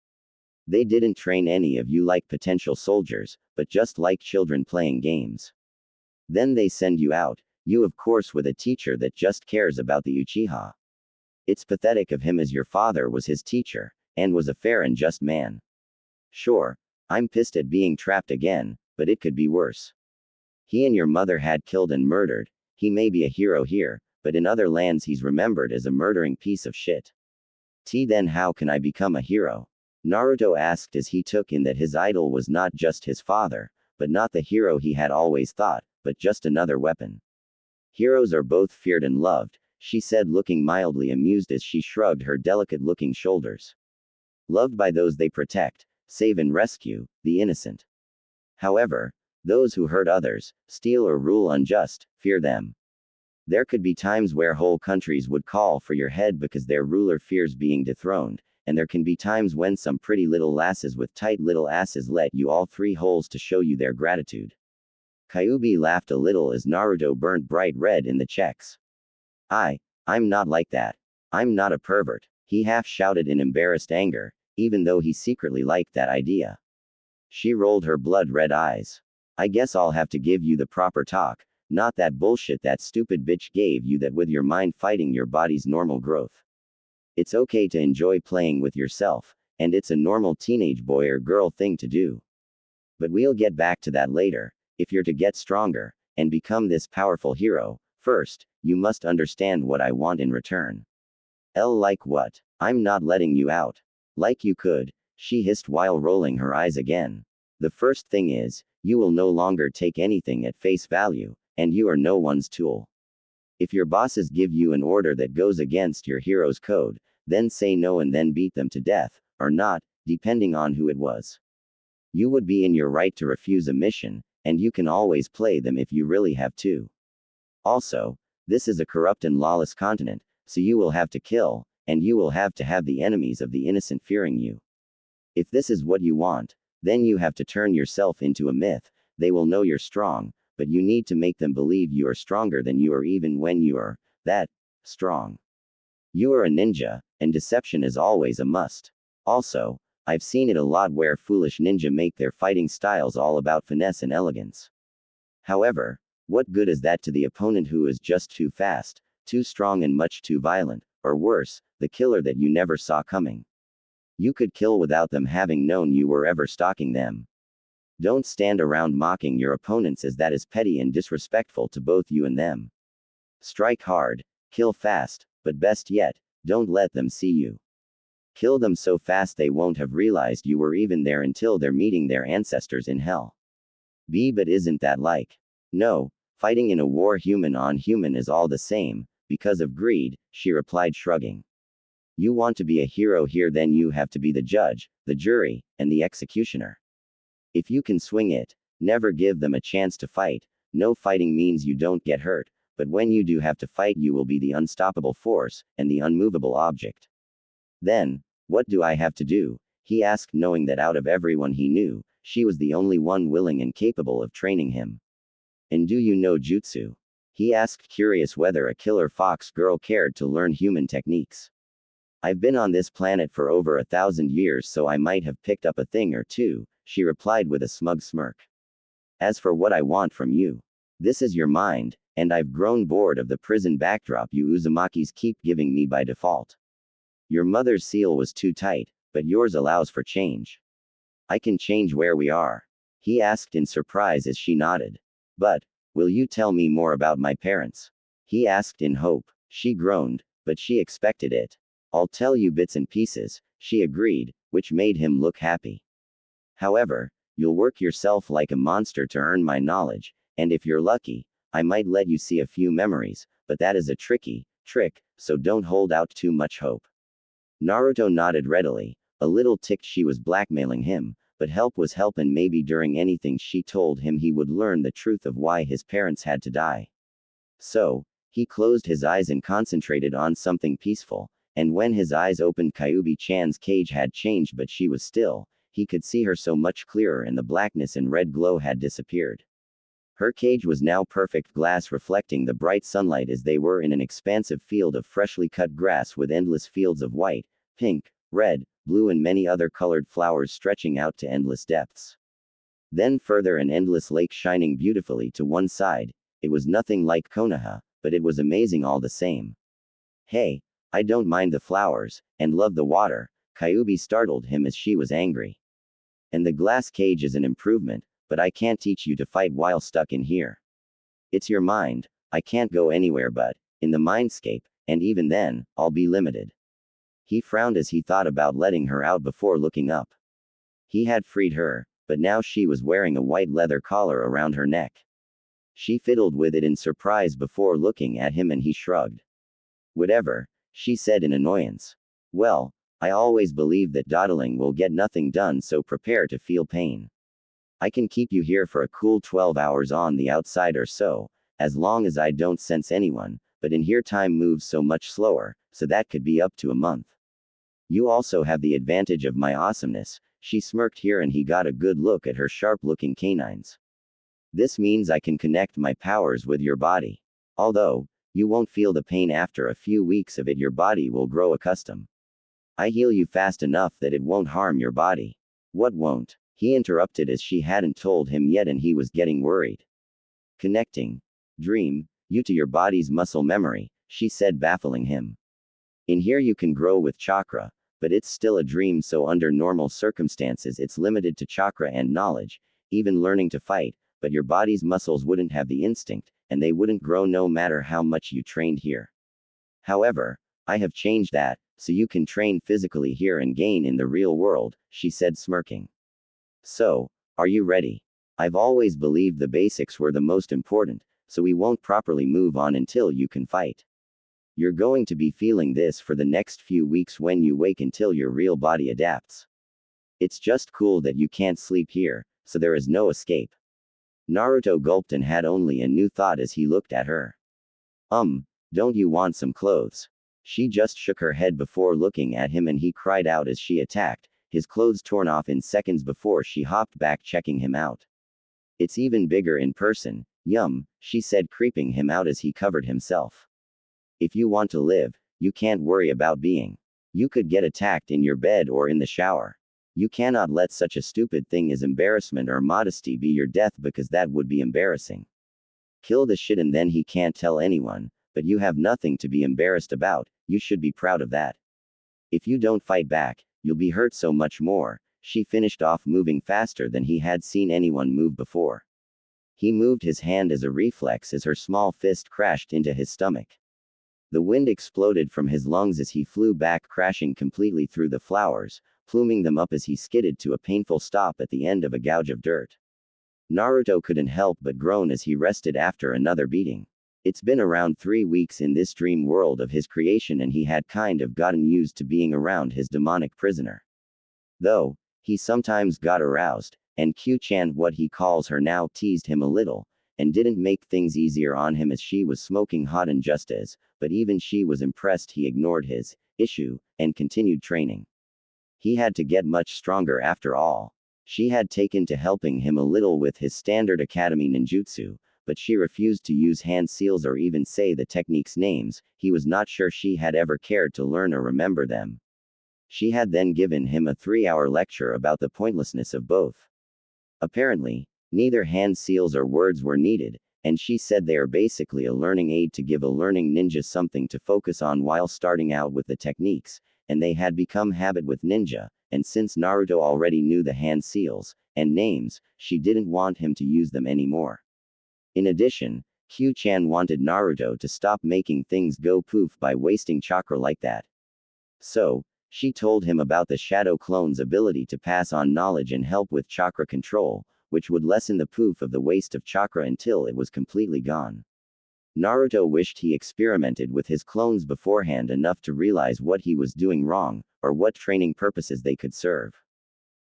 A: They didn't train any of you like potential soldiers, but just like children playing games. Then they send you out, you of course with a teacher that just cares about the Uchiha. It's pathetic of him as your father was his teacher, and was a fair and just man. Sure, I'm pissed at being trapped again, but it could be worse. He and your mother had killed and murdered. He may be a hero here, but in other lands he's remembered as a murdering piece of shit. Then how can I become a hero? Naruto asked as he took in that his idol was not just his father, but not the hero he had always thought, but just another weapon. Heroes are both feared and loved, she said, looking mildly amused as she shrugged her delicate-looking shoulders. Loved by those they protect, save and rescue, the innocent. However, those who hurt others, steal or rule unjust, fear them. There could be times where whole countries would call for your head because their ruler fears being dethroned, and there can be times when some pretty little lasses with tight little asses let you all 3 holes to show you their gratitude. Kyuubi laughed a little as Naruto burnt bright red in the checks. I'm not like that. I'm not a pervert, he half shouted in embarrassed anger, even though he secretly liked that idea. She rolled her blood-red eyes. I guess I'll have to give you the proper talk, not that bullshit that stupid bitch gave you that with your mind fighting your body's normal growth. It's okay to enjoy playing with yourself, and it's a normal teenage boy or girl thing to do. But we'll get back to that later. If you're to get stronger, and become this powerful hero, first, you must understand what I want in return. Like what? I'm not letting you out. Like you could, she hissed while rolling her eyes again. The first thing is, you will no longer take anything at face value, and you are no one's tool. If your bosses give you an order that goes against your hero's code, then say no and then beat them to death, or not, depending on who it was. You would be in your right to refuse a mission, and you can always play them if you really have to. Also, this is a corrupt and lawless continent, so you will have to kill, and you will have to have the enemies of the innocent fearing you. If this is what you want, then you have to turn yourself into a myth. They will know you're strong, but you need to make them believe you are stronger than you are even when you are that strong. You are a ninja, and deception is always a must. Also, I've seen it a lot where foolish ninja make their fighting styles all about finesse and elegance. However, what good is that to the opponent who is just too fast, too strong and much too violent, or worse, the killer that you never saw coming? You could kill without them having known you were ever stalking them. Don't stand around mocking your opponents, as that is petty and disrespectful to both you and them. Strike hard, kill fast, but best yet, don't let them see you. Kill them so fast they won't have realized you were even there until they're meeting their ancestors in hell. But isn't that like? No, fighting in a war human on human is all the same, because of greed, she replied, shrugging. You want to be a hero here, then you have to be the judge, the jury, and the executioner. If you can swing it, never give them a chance to fight. No fighting means you don't get hurt, but when you do have to fight, you will be the unstoppable force, and the unmovable object. Then, what do I have to do? He asked, knowing that out of everyone he knew, she was the only one willing and capable of training him. And do you know jutsu? He asked, curious whether a killer fox girl cared to learn human techniques. I've been on this planet for over 1,000 years, so I might have picked up a thing or two, she replied with a smug smirk. As for what I want from you, this is your mind, and I've grown bored of the prison backdrop you Uzumakis keep giving me by default. Your mother's seal was too tight, but yours allows for change. I can change where we are. He asked in surprise as she nodded. But, will you tell me more about my parents? He asked in hope. She groaned, but she expected it. I'll tell you bits and pieces, she agreed, which made him look happy. However, you'll work yourself like a monster to earn my knowledge, and if you're lucky, I might let you see a few memories, but that is a trick, so don't hold out too much hope. Naruto nodded readily, a little ticked she was blackmailing him, but help was help, and maybe during anything she told him he would learn the truth of why his parents had to die. So, he closed his eyes and concentrated on something peaceful, and when his eyes opened, Kyuubi-chan's cage had changed, but she was still. He could see her so much clearer, and the blackness and red glow had disappeared. Her cage was now perfect glass, reflecting the bright sunlight as they were in an expansive field of freshly cut grass with endless fields of white, pink, red, blue and many other colored flowers stretching out to endless depths. Then further, an endless lake shining beautifully to one side. It was nothing like Konoha, but it was amazing all the same. Hey, I don't mind the flowers, and love the water, Kyuubi startled him as she was angry. And the glass cage is an improvement, but I can't teach you to fight while stuck in here. It's your mind. I can't go anywhere but in the mindscape, and even then, I'll be limited. He frowned as he thought about letting her out before looking up. He had freed her, but now she was wearing a white leather collar around her neck. She fiddled with it in surprise before looking at him and he shrugged. Whatever, she said in annoyance. Well, I always believe that dawdling will get nothing done, so prepare to feel pain. I can keep you here for a cool 12 hours on the outside or so, as long as I don't sense anyone, but in here time moves so much slower, so that could be up to a month. You also have the advantage of my awesomeness. She smirked here and he got a good look at her sharp-looking canines. This means I can connect my powers with your body. Although, you won't feel the pain after a few weeks of it, your body will grow accustomed. I heal you fast enough that it won't harm your body. What won't? He interrupted as she hadn't told him yet and he was getting worried. Connecting. Dream, you to your body's muscle memory, she said, baffling him. In here you can grow with chakra, but it's still a dream, so under normal circumstances it's limited to chakra and knowledge, even learning to fight, but your body's muscles wouldn't have the instinct, and they wouldn't grow no matter how much you trained here. However, I have changed that, so you can train physically here and gain in the real world, she said, smirking. So, are you ready? I've always believed the basics were the most important, so we won't properly move on until you can fight. You're going to be feeling this for the next few weeks when you wake until your real body adapts. It's just cool that you can't sleep here, so there is no escape. Naruto gulped and had only a new thought as he looked at her. Don't you want some clothes? She just shook her head before looking at him and he cried out as she attacked, his clothes torn off in seconds before she hopped back, checking him out. It's even bigger in person, yum, she said, creeping him out as he covered himself. If you want to live, you can't worry about being. You could get attacked in your bed or in the shower. You cannot let such a stupid thing as embarrassment or modesty be your death, because that would be embarrassing. Kill the shit and then he can't tell anyone, but you have nothing to be embarrassed about, you should be proud of that. If you don't fight back, you'll be hurt so much more, she finished off, moving faster than he had seen anyone move before. He moved his hand as a reflex as her small fist crashed into his stomach. The wind exploded from his lungs as he flew back, crashing completely through the flowers, pluming them up as he skidded to a painful stop at the end of a gouge of dirt. Naruto couldn't help but groan as he rested after another beating. It's been around 3 weeks in this dream world of his creation and he had kind of gotten used to being around his demonic prisoner. Though, he sometimes got aroused, and Q-chan, what he calls her now, teased him a little, and didn't make things easier on him as she was smoking hot, and just as, but even she was impressed, he ignored his issue, and continued training. He had to get much stronger after all. She had taken to helping him a little with his standard academy ninjutsu, but she refused to use hand seals or even say the techniques' names. He was not sure she had ever cared to learn or remember them. She had then given him a 3-hour lecture about the pointlessness of both. Apparently, neither hand seals or words were needed, and she said they are basically a learning aid to give a learning ninja something to focus on while starting out with the techniques, and they had become habit with ninja, and since Naruto already knew the hand seals and names, she didn't want him to use them anymore. In addition, Q-chan wanted Naruto to stop making things go poof by wasting chakra like that. So, she told him about the shadow clone's ability to pass on knowledge and help with chakra control, which would lessen the poof of the waste of chakra until it was completely gone. Naruto wished he experimented with his clones beforehand enough to realize what he was doing wrong, or what training purposes they could serve.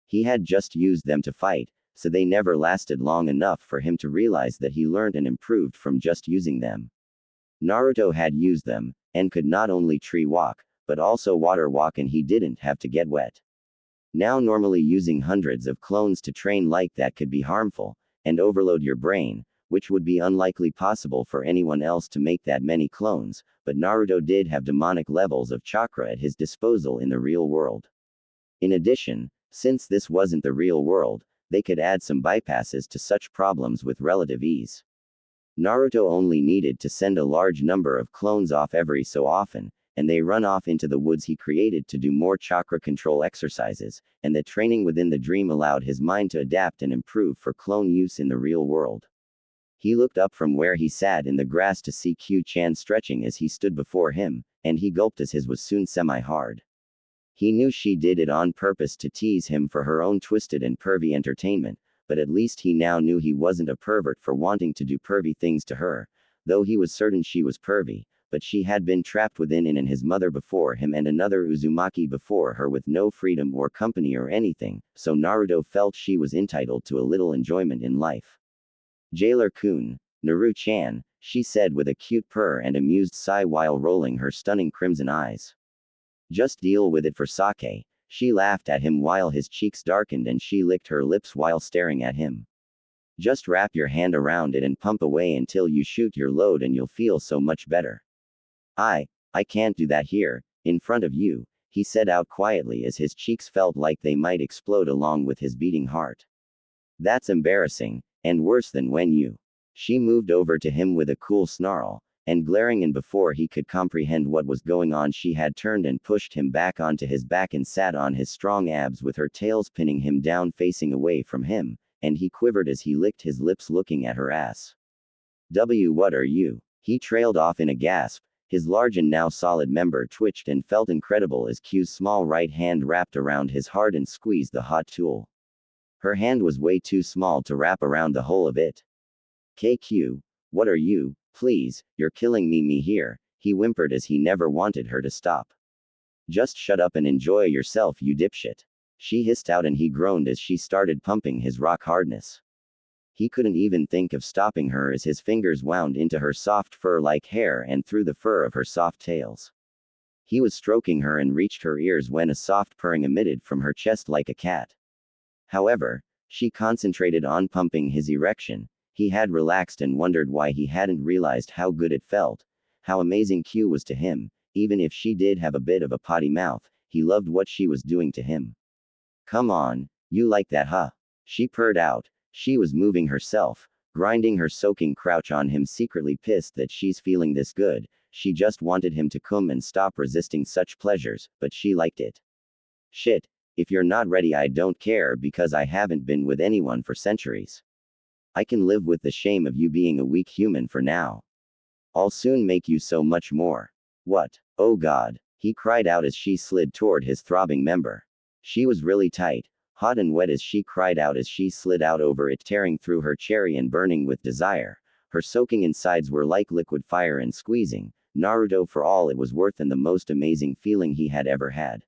A: He had just used them to fight, so they never lasted long enough for him to realize that he learned and improved from just using them. Naruto had used them, and could not only tree walk, but also water walk, and he didn't have to get wet. Now normally using hundreds of clones to train like that could be harmful, and overload your brain, which would be unlikely possible for anyone else to make that many clones, but Naruto did have demonic levels of chakra at his disposal in the real world. In addition, since this wasn't the real world, they could add some bypasses to such problems with relative ease. Naruto only needed to send a large number of clones off every so often, and they run off into the woods he created to do more chakra control exercises, and that training within the dream allowed his mind to adapt and improve for clone use in the real world. He looked up from where he sat in the grass to see Q-chan stretching as he stood before him, and he gulped as his was soon semi-hard. He knew she did it on purpose to tease him for her own twisted and pervy entertainment, but at least he now knew he wasn't a pervert for wanting to do pervy things to her, though he was certain she was pervy, but she had been trapped within and his mother before him and another Uzumaki before her with no freedom or company or anything, so Naruto felt she was entitled to a little enjoyment in life. Jailer-kun, Naru-chan, she said with a cute purr and amused sigh while rolling her stunning crimson eyes. Just deal with it for sake, she laughed at him while his cheeks darkened and she licked her lips while staring at him. Just wrap your hand around it and pump away until you shoot your load and you'll feel so much better. I can't do that here, in front of you, he said out quietly as his cheeks felt like they might explode along with his beating heart. That's embarrassing, and worse than when you. She moved over to him with a cool snarl, and glaring, and before he could comprehend what was going on she had turned and pushed him back onto his back and sat on his strong abs with her tails pinning him down facing away from him, and he quivered as he licked his lips looking at her ass. What are you? He trailed off in a gasp, his large and now solid member twitched and felt incredible as Q's small right hand wrapped around his heart and squeezed the hot tool. Her hand was way too small to wrap around the whole of it. KQ, what are you? Please, you're killing me here, he whimpered as he never wanted her to stop. Just shut up and enjoy yourself, you dipshit. She hissed out and he groaned as she started pumping his rock hardness. He couldn't even think of stopping her as his fingers wound into her soft fur-like hair and through the fur of her soft tails. He was stroking her and reached her ears when a soft purring emitted from her chest like a cat. However, she concentrated on pumping his erection. He had relaxed and wondered why he hadn't realized how good it felt, how amazing Q was to him, even if she did have a bit of a potty mouth, he loved what she was doing to him. Come on, you like that, huh? She purred out. She was moving herself, grinding her soaking crouch on him, secretly pissed that she's feeling this good. She just wanted him to come and stop resisting such pleasures, but she liked it. Shit, if you're not ready I don't care because I haven't been with anyone for centuries. I can live with the shame of you being a weak human for now. I'll soon make you so much more. What? Oh God, he cried out as she slid toward his throbbing member. She was really tight, hot and wet as she cried out as she slid out over it, tearing through her cherry and burning with desire. Her soaking insides were like liquid fire and squeezing Naruto for all it was worth and the most amazing feeling he had ever had.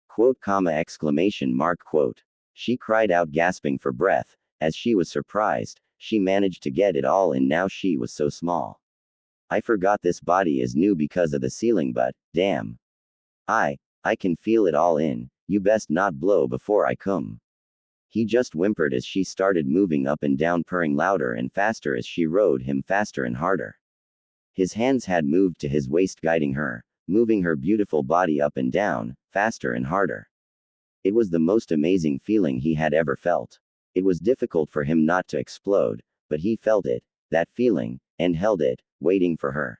A: Quote, comma, exclamation mark, quote. She cried out gasping for breath. As she was surprised, she managed to get it all in now she was so small. I forgot this body is new because of the ceiling but, damn. I can feel it all in, you best not blow before I come. He just whimpered as she started moving up and down, purring louder and faster as she rode him faster and harder. His hands had moved to his waist guiding her, moving her beautiful body up and down, faster and harder. It was the most amazing feeling he had ever felt. It was difficult for him not to explode, but he felt it, that feeling, and held it, waiting for her.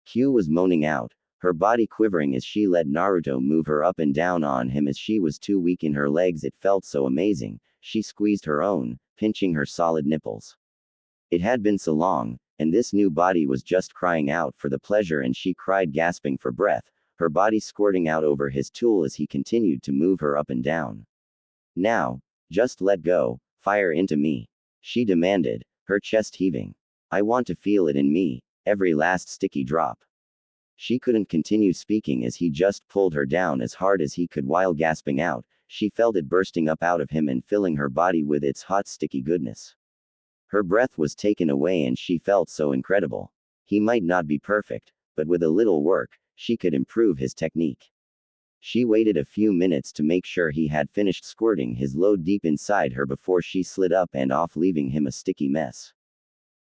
A: Q was moaning out, her body quivering as she let Naruto move her up and down on him as she was too weak in her legs. It felt so amazing. She squeezed her own, pinching her solid nipples. It had been so long, and this new body was just crying out for the pleasure, and she cried gasping for breath, her body squirting out over his tool as he continued to move her up and down. Now, just let go, fire into me, she demanded, her chest heaving. I want to feel it in me, every last sticky drop. She couldn't continue speaking as he just pulled her down as hard as he could while gasping out. She felt it bursting up out of him and filling her body with its hot sticky goodness. Her breath was taken away and she felt so incredible. He might not be perfect, but with a little work, she could improve his technique. She waited a few minutes to make sure he had finished squirting his load deep inside her before she slid up and off, leaving him a sticky mess.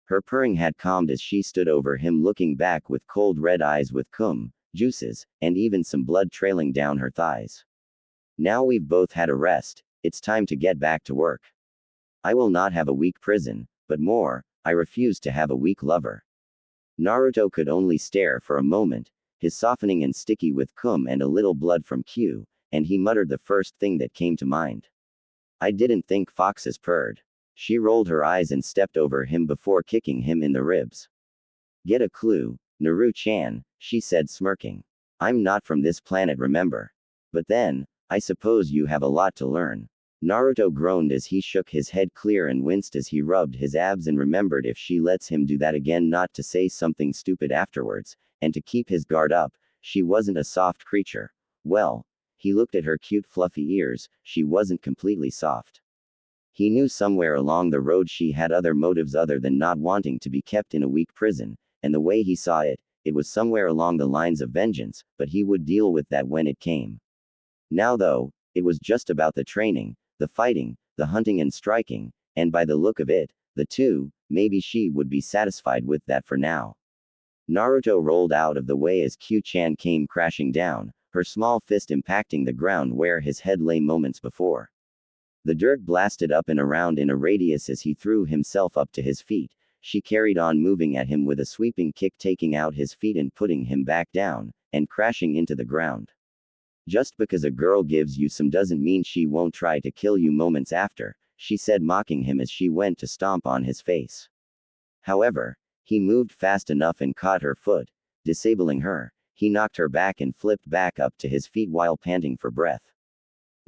A: Her purring had calmed as she stood over him, looking back with cold red eyes with cum, juices, and even some blood trailing down her thighs. Now we've both had a rest, it's time to get back to work. I will not have a weak prison, but more, I refuse to have a weak lover. Naruto could only stare for a moment, his softening and sticky with cum and a little blood from Q, and he muttered the first thing that came to mind. I didn't think foxes purred. She rolled her eyes and stepped over him before kicking him in the ribs. Get a clue, Naru-chan, she said smirking. I'm not from this planet, remember. But then, I suppose you have a lot to learn. Naruto groaned as he shook his head clear and winced as he rubbed his abs and remembered if she lets him do that again not to say something stupid afterwards, and to keep his guard up. She wasn't a soft creature. Well, he looked at her cute fluffy ears, she wasn't completely soft. He knew somewhere along the road she had other motives other than not wanting to be kept in a weak prison, and the way he saw it, it was somewhere along the lines of vengeance, but he would deal with that when it came. Now though, it was just about the training, the fighting, the hunting and striking, and by the look of it, the two, maybe she would be satisfied with that for now. Naruto rolled out of the way as Q-chan came crashing down, her small fist impacting the ground where his head lay moments before. The dirt blasted up and around in a radius as he threw himself up to his feet. She carried on moving at him with a sweeping kick taking out his feet and putting him back down, and crashing into the ground. Just because a girl gives you some doesn't mean she won't try to kill you moments after, she said mocking him as she went to stomp on his face. However, he moved fast enough and caught her foot, disabling her. He knocked her back and flipped back up to his feet while panting for breath.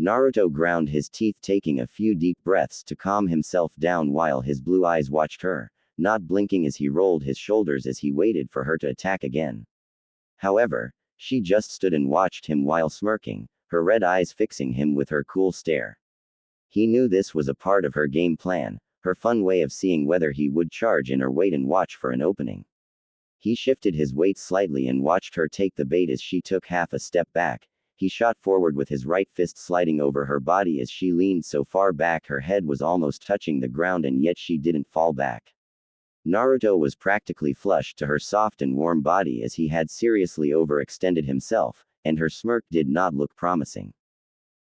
A: Naruto ground his teeth taking a few deep breaths to calm himself down while his blue eyes watched her, not blinking as he rolled his shoulders as he waited for her to attack again. However, she just stood and watched him while smirking, her red eyes fixing him with her cool stare. He knew this was a part of her game plan, her fun way of seeing whether he would charge in or wait and watch for an opening. He shifted his weight slightly and watched her take the bait as she took half a step back. He shot forward with his right fist sliding over her body as she leaned so far back her head was almost touching the ground and yet she didn't fall back. Naruto was practically flush to her soft and warm body as he had seriously overextended himself, and her smirk did not look promising.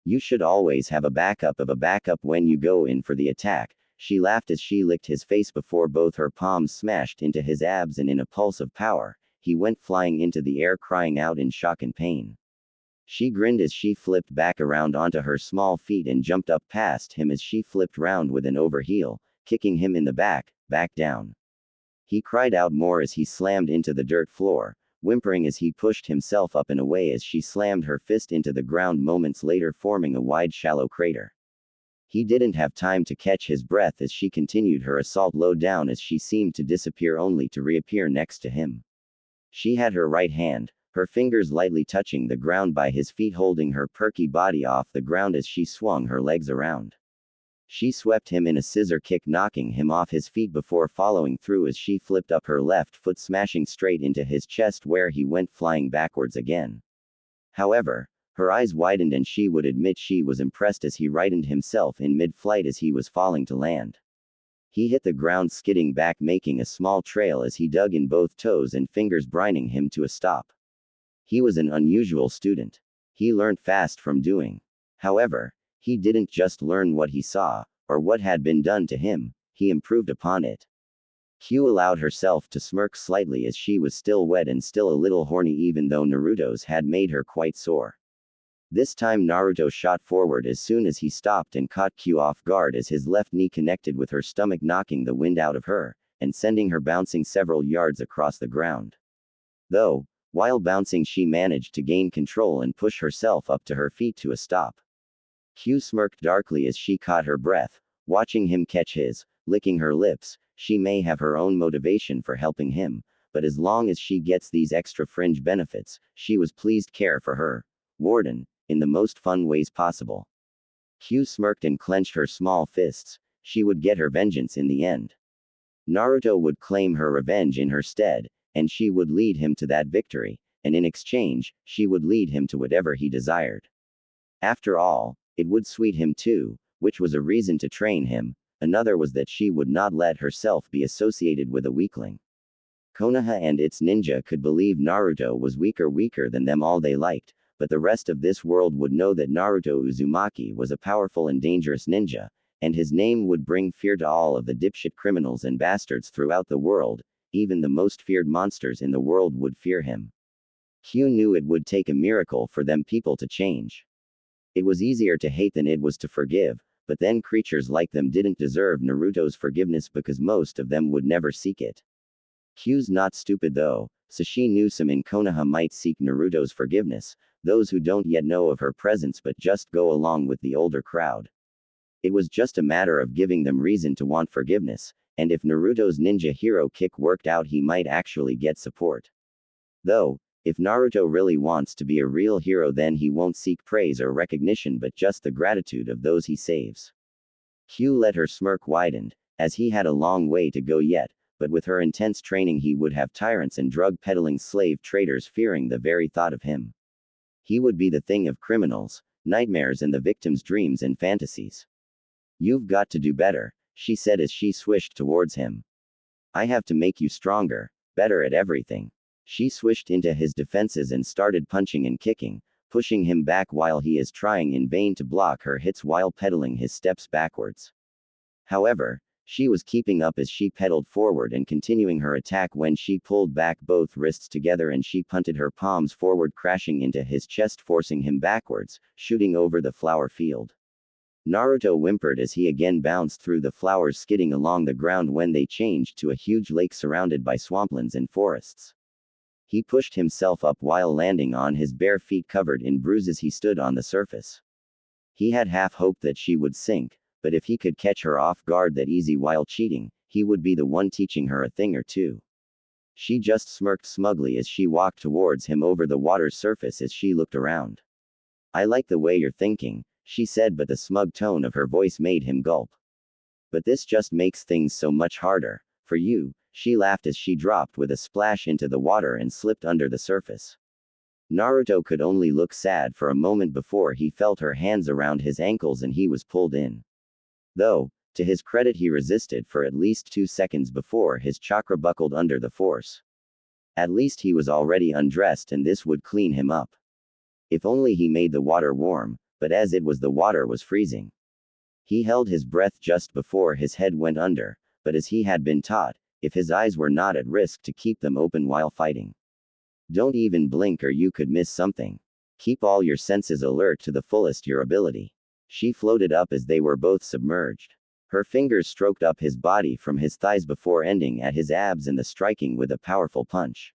A: You should always have a backup of a backup when you go in for the attack, she laughed as she licked his face before both her palms smashed into his abs and in a pulse of power, he went flying into the air crying out in shock and pain. She grinned as she flipped back around onto her small feet and jumped up past him as she flipped round with an overheel, kicking him in the back down. He cried out more as he slammed into the dirt floor, whimpering as he pushed himself up and away as she slammed her fist into the ground moments later forming a wide shallow crater. He didn't have time to catch his breath as she continued her assault low down as she seemed to disappear only to reappear next to him. She had her right hand, her fingers lightly touching the ground by his feet holding her perky body off the ground as she swung her legs around. She swept him in a scissor kick knocking him off his feet before following through as she flipped up her left foot smashing straight into his chest where he went flying backwards again. However, her eyes widened and she would admit she was impressed as he rightened himself in mid-flight as he was falling to land. He hit the ground skidding back making a small trail as he dug in both toes and fingers brining him to a stop. He was an unusual student. He learned fast from doing. However, he didn't just learn what he saw, or what had been done to him, he improved upon it. Q allowed herself to smirk slightly as she was still wet and still a little horny even though Naruto's had made her quite sore. This time Naruto shot forward as soon as he stopped and caught Q off guard as his left knee connected with her stomach knocking the wind out of her, and sending her bouncing several yards across the ground. Though, while bouncing she managed to gain control and push herself up to her feet to a stop. Q smirked darkly as she caught her breath, watching him catch his, licking her lips. She may have her own motivation for helping him, but as long as she gets these extra fringe benefits, she was pleased care for her, Warden, in the most fun ways possible. Q smirked and clenched her small fists. She would get her vengeance in the end. Naruto would claim her revenge in her stead, and she would lead him to that victory, and in exchange, she would lead him to whatever he desired. After all, it would sweet him too, which was a reason to train him. Another was that she would not let herself be associated with a weakling. Konoha and its ninja could believe Naruto was weaker than them all they liked, but the rest of this world would know that Naruto Uzumaki was a powerful and dangerous ninja, and his name would bring fear to all of the dipshit criminals and bastards throughout the world. Even the most feared monsters in the world would fear him. Q knew it would take a miracle for them people to change. It was easier to hate than it was to forgive, but then creatures like them didn't deserve Naruto's forgiveness because most of them would never seek it. Q's not stupid though, so she knew some in Konoha might seek Naruto's forgiveness, those who don't yet know of her presence but just go along with the older crowd. It was just a matter of giving them reason to want forgiveness, and if Naruto's ninja hero kick worked out he might actually get support. Though, if Naruto really wants to be a real hero then he won't seek praise or recognition but just the gratitude of those he saves. Q let her smirk widened, as he had a long way to go yet, but with her intense training he would have tyrants and drug-peddling slave traders fearing the very thought of him. He would be the thing of criminals, nightmares and the victim's dreams and fantasies. You've got to do better, she said as she swished towards him. I have to make you stronger, better at everything. She swished into his defenses and started punching and kicking, pushing him back while he is trying in vain to block her hits while pedaling his steps backwards. However, she was keeping up as she pedaled forward and continuing her attack when she pulled back both wrists together and she punted her palms forward crashing into his chest forcing him backwards, shooting over the flower field. Naruto whimpered as he again bounced through the flowers skidding along the ground when they changed to a huge lake surrounded by swamplands and forests. He pushed himself up while landing on his bare feet covered in bruises. He stood on the surface. He had half hoped that she would sink, but if he could catch her off guard that easy while cheating, he would be the one teaching her a thing or two. She just smirked smugly as she walked towards him over the water's surface as she looked around. I like the way you're thinking, she said, but the smug tone of her voice made him gulp. But this just makes things so much harder for you. She laughed as she dropped with a splash into the water and slipped under the surface. Naruto could only look sad for a moment before he felt her hands around his ankles and he was pulled in. Though, to his credit he resisted for at least 2 seconds before his chakra buckled under the force. At least he was already undressed and this would clean him up. If only he made the water warm, but as it was the water was freezing. He held his breath just before his head went under, but as he had been taught, if his eyes were not at risk to keep them open while fighting. Don't even blink or you could miss something. Keep all your senses alert to the fullest your ability. She floated up as they were both submerged. Her fingers stroked up his body from his thighs before ending at his abs and the striking with a powerful punch.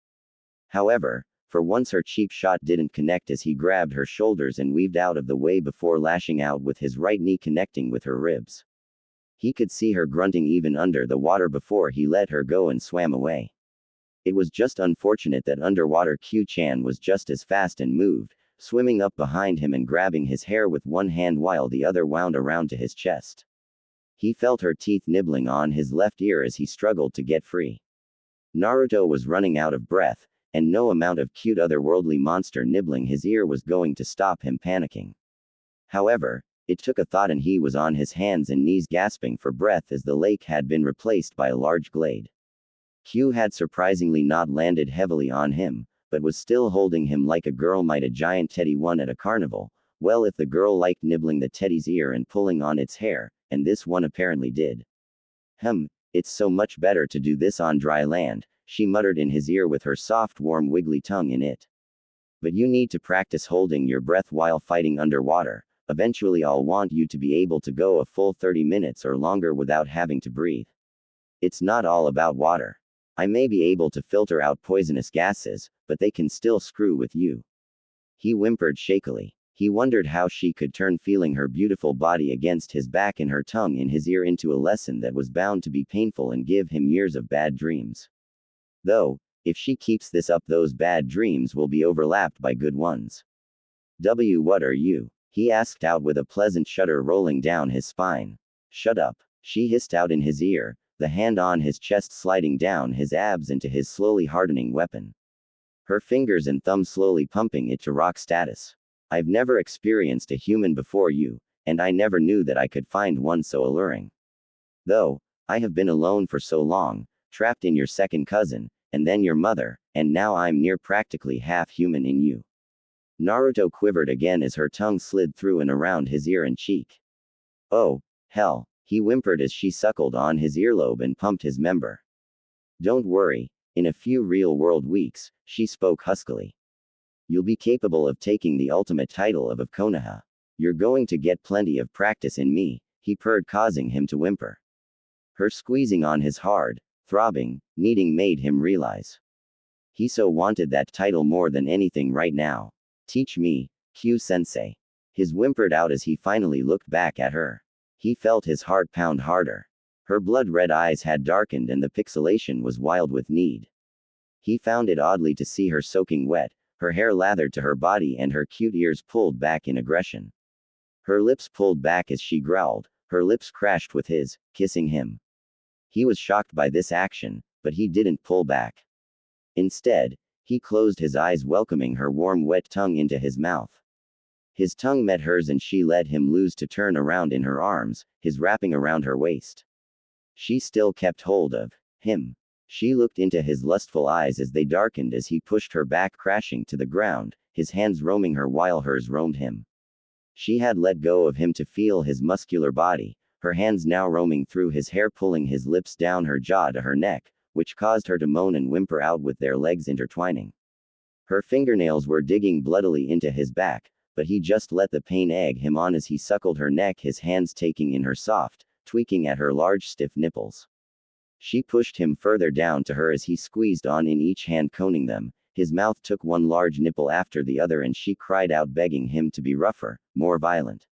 A: However, for once her cheap shot didn't connect as he grabbed her shoulders and weaved out of the way before lashing out with his right knee connecting with her ribs. He could see her grunting even under the water before he let her go and swam away. It was just unfortunate that underwater Q-chan was just as fast and moved, swimming up behind him and grabbing his hair with one hand while the other wound around to his chest. He felt her teeth nibbling on his left ear as he struggled to get free. Naruto was running out of breath, and no amount of cute otherworldly monster nibbling his ear was going to stop him panicking. However, it took a thought and he was on his hands and knees gasping for breath as the lake had been replaced by a large glade. Q had surprisingly not landed heavily on him, but was still holding him like a girl might a giant teddy one at a carnival. Well, if the girl liked nibbling the teddy's ear and pulling on its hair, and this one apparently did. It's so much better to do this on dry land, she muttered in his ear with her soft warm wiggly tongue in it. But you need to practice holding your breath while fighting underwater. Eventually I'll want you to be able to go a full 30 minutes or longer without having to breathe. It's not all about water. I may be able to filter out poisonous gases, but they can still screw with you. He whimpered shakily. He wondered how she could turn feeling her beautiful body against his back and her tongue in his ear into a lesson that was bound to be painful and give him years of bad dreams. Though, if she keeps this up those bad dreams will be overlapped by good ones. What are you? He asked out with a pleasant shudder rolling down his spine. Shut up, she hissed out in his ear, the hand on his chest sliding down his abs into his slowly hardening weapon. Her fingers and thumb slowly pumping it to rock status. I've never experienced a human before you, and I never knew that I could find one so alluring. Though, I have been alone for so long, trapped in your second cousin, and then your mother, and now I'm near practically half human in you. Naruto quivered again as her tongue slid through and around his ear and cheek. Oh, hell, he whimpered as she suckled on his earlobe and pumped his member. Don't worry, in a few real-world weeks, she spoke huskily. You'll be capable of taking the ultimate title of Konoha. You're going to get plenty of practice in me, he purred, causing him to whimper. Her squeezing on his hard, throbbing, kneading made him realize. He so wanted that title more than anything right now. Teach me, Q-sensei. His whimpered out as he finally looked back at her. He felt his heart pound harder. Her blood-red eyes had darkened and the pixelation was wild with need. He found it oddly to see her soaking wet, her hair lathered to her body and her cute ears pulled back in aggression. Her lips pulled back as she growled, her lips crashed with his, kissing him. He was shocked by this action, but he didn't pull back. Instead, he closed his eyes, welcoming her warm wet tongue into his mouth. His tongue met hers and she let him loose to turn around in her arms, his wrapping around her waist. She still kept hold of him. She looked into his lustful eyes as they darkened as he pushed her back, crashing to the ground, his hands roaming her while hers roamed him. She had let go of him to feel his muscular body, her hands now roaming through his hair, pulling his lips down her jaw to her neck, which caused her to moan and whimper out with their legs intertwining. Her fingernails were digging bloodily into his back, but he just let the pain egg him on as he suckled her neck, his hands taking in her soft, tweaking at her large stiff nipples. She pushed him further down to her as he squeezed on in each hand, coning them. His mouth took one large nipple after the other and she cried out, begging him to be rougher, more violent.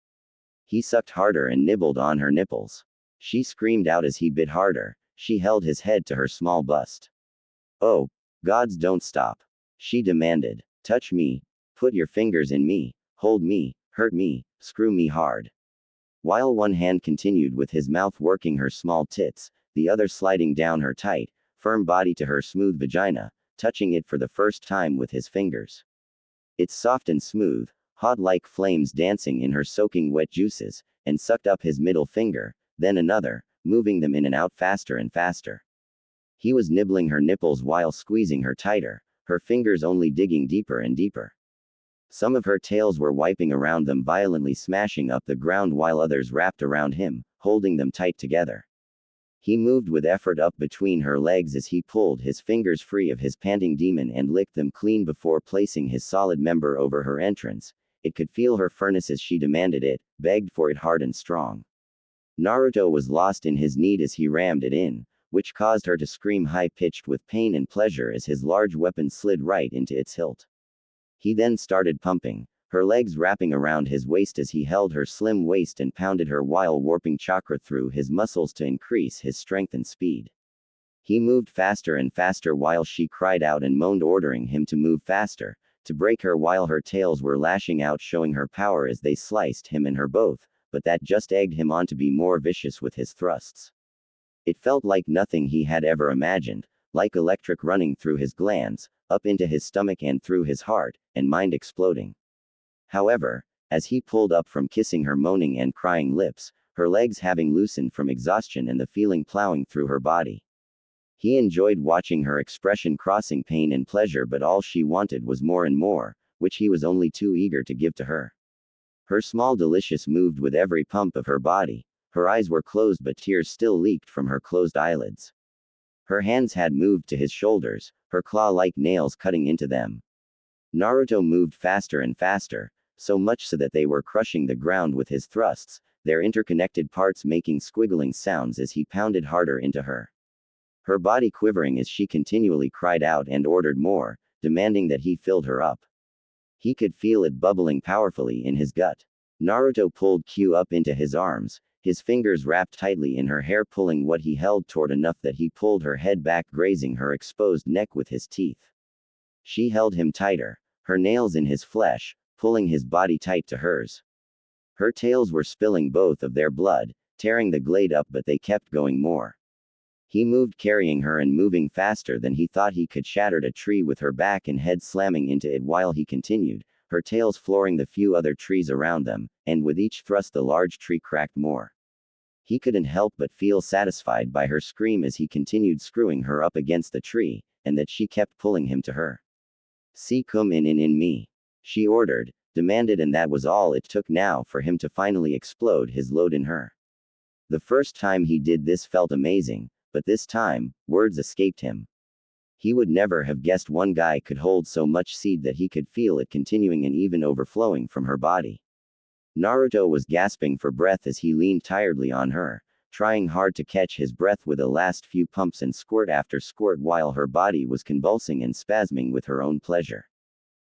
A: He sucked harder and nibbled on her nipples. She screamed out as he bit harder. She held his head to her small bust. Oh, gods, don't stop. She demanded. Touch me. Put your fingers in me. Hold me. Hurt me. Screw me hard. While one hand continued with his mouth working her small tits, the other sliding down her tight, firm body to her smooth vagina, touching it for the first time with his fingers. It's soft and smooth, hot like flames dancing in her soaking wet juices, and sucked up his middle finger, then another, moving them in and out faster and faster. He was nibbling her nipples while squeezing her tighter, her fingers only digging deeper and deeper. Some of her tails were wiping around them, violently smashing up the ground, while others wrapped around him, holding them tight together. He moved with effort up between her legs as he pulled his fingers free of his panting demon and licked them clean before placing his solid member over her entrance. It could feel her furnace as she demanded it, begged for it hard and strong. Naruto was lost in his need as he rammed it in, which caused her to scream high-pitched with pain and pleasure as his large weapon slid right into its hilt. He then started pumping, her legs wrapping around his waist as he held her slim waist and pounded her while warping chakra through his muscles to increase his strength and speed. He moved faster and faster while she cried out and moaned, ordering him to move faster, to break her while her tails were lashing out, showing her power as they sliced him and her both, but that just egged him on to be more vicious with his thrusts. It felt like nothing he had ever imagined, like electric running through his glands, up into his stomach and through his heart, and mind exploding. However, as he pulled up from kissing her moaning and crying lips, her legs having loosened from exhaustion and the feeling plowing through her body. He enjoyed watching her expression, crossing pain and pleasure, but all she wanted was more and more, which he was only too eager to give to her. Her small delicious moved with every pump of her body. Her eyes were closed but tears still leaked from her closed eyelids. Her hands had moved to his shoulders, her claw-like nails cutting into them. Naruto moved faster and faster, so much so that they were crushing the ground with his thrusts, their interconnected parts making squiggling sounds as he pounded harder into her. Her body quivering as she continually cried out and ordered more, demanding that he filled her up. He could feel it bubbling powerfully in his gut. Naruto pulled Q up into his arms, his fingers wrapped tightly in her hair, pulling what he held toward enough that he pulled her head back, grazing her exposed neck with his teeth. She held him tighter, her nails in his flesh, pulling his body tight to hers. Her tails were spilling both of their blood, tearing the glade up, but they kept going more. He moved, carrying her and moving faster than he thought he could, shattered a tree with her back and head slamming into it while he continued, her tails flooring the few other trees around them, and with each thrust the large tree cracked more. He couldn't help but feel satisfied by her scream as he continued screwing her up against the tree, and that she kept pulling him to her. "See, come in me," she ordered, demanded, and that was all it took now for him to finally explode his load in her. The first time he did this felt amazing, but this time, words escaped him. He would never have guessed one guy could hold so much seed that he could feel it continuing and even overflowing from her body. Naruto was gasping for breath as he leaned tiredly on her, trying hard to catch his breath with the last few pumps and squirt after squirt while her body was convulsing and spasming with her own pleasure.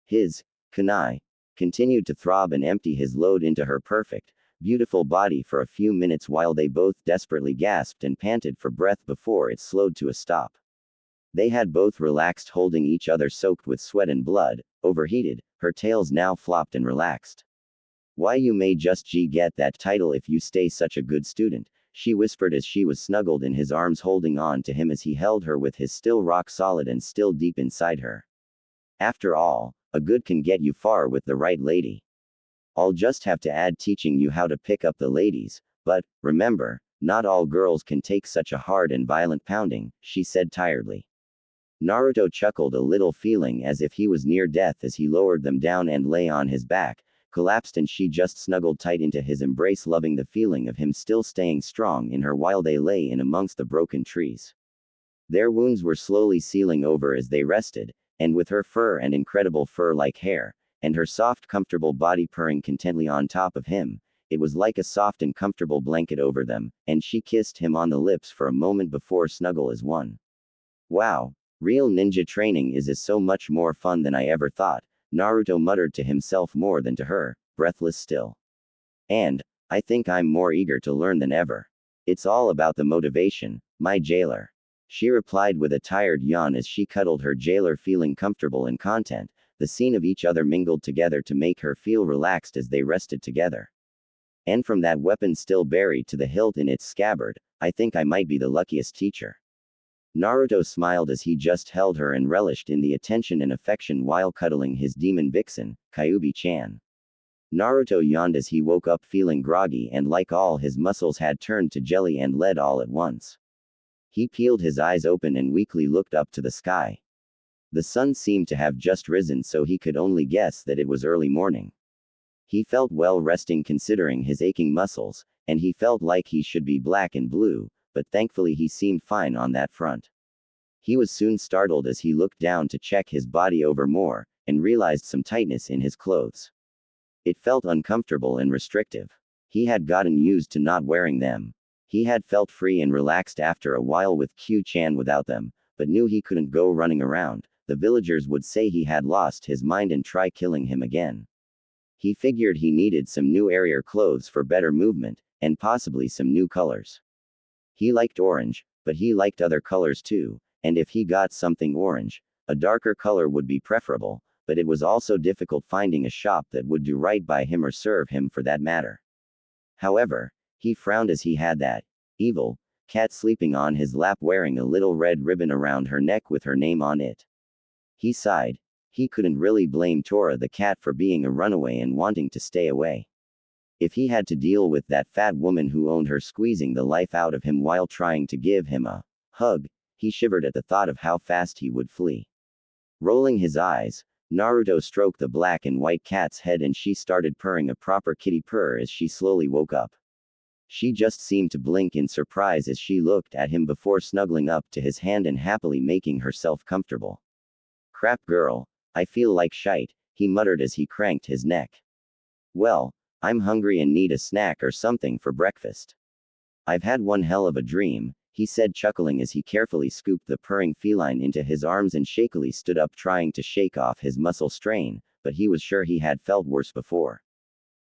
A: His kunai continued to throb and empty his load into her perfect, beautiful body for a few minutes while they both desperately gasped and panted for breath before it slowed to a stop. They had both relaxed, holding each other soaked with sweat and blood, overheated, her tails now flopped and relaxed. Why you may just get that title if you stay such a good student, she whispered as she was snuggled in his arms, holding on to him as he held her with his still rock solid and still deep inside her. After all, a good can get you far with the right lady. I'll just have to add teaching you how to pick up the ladies, but, remember, not all girls can take such a hard and violent pounding, she said tiredly. Naruto chuckled a little, feeling as if he was near death as he lowered them down and lay on his back, collapsed, and she just snuggled tight into his embrace, loving the feeling of him still staying strong in her while they lay in amongst the broken trees. Their wounds were slowly sealing over as they rested, and with her fur and incredible fur-like hair, and her soft comfortable body purring contently on top of him, it was like a soft and comfortable blanket over them, and she kissed him on the lips for a moment before snuggle as one. Wow. Real ninja training is so much more fun than I ever thought, Naruto muttered to himself more than to her, breathless still. And, I think I'm more eager to learn than ever. It's all about the motivation, my jailer. She replied with a tired yawn as she cuddled her jailer, feeling comfortable and content. The scene of each other mingled together to make her feel relaxed as they rested together. And from that weapon still buried to the hilt in its scabbard, I think I might be the luckiest teacher. Naruto smiled as he just held her and relished in the attention and affection while cuddling his demon vixen, Kyuubi-chan. Naruto yawned as he woke up feeling groggy and like all his muscles had turned to jelly and lead all at once. He peeled his eyes open and weakly looked up to the sky. The sun seemed to have just risen, so he could only guess that it was early morning. He felt well resting considering his aching muscles, and he felt like he should be black and blue, but thankfully he seemed fine on that front. He was soon startled as he looked down to check his body over more, and realized some tightness in his clothes. It felt uncomfortable and restrictive. He had gotten used to not wearing them. He had felt free and relaxed after a while with Q-chan without them, but knew he couldn't go running around. The villagers would say he had lost his mind and try killing him again. He figured he needed some new airier clothes for better movement, and possibly some new colors. He liked orange, but he liked other colors too, and if he got something orange, a darker color would be preferable, but it was also difficult finding a shop that would do right by him or serve him for that matter. However, he frowned as he had that evil cat sleeping on his lap wearing a little red ribbon around her neck with her name on it. He sighed. He couldn't really blame Tora the cat for being a runaway and wanting to stay away. If he had to deal with that fat woman who owned her squeezing the life out of him while trying to give him a hug, he shivered at the thought of how fast he would flee. Rolling his eyes, Naruto stroked the black and white cat's head and she started purring a proper kitty purr as she slowly woke up. She just seemed to blink in surprise as she looked at him before snuggling up to his hand and happily making herself comfortable. Crap girl, I feel like shite, he muttered as he cranked his neck. Well, I'm hungry and need a snack or something for breakfast. I've had one hell of a dream, he said chuckling as he carefully scooped the purring feline into his arms and shakily stood up trying to shake off his muscle strain, but he was sure he had felt worse before.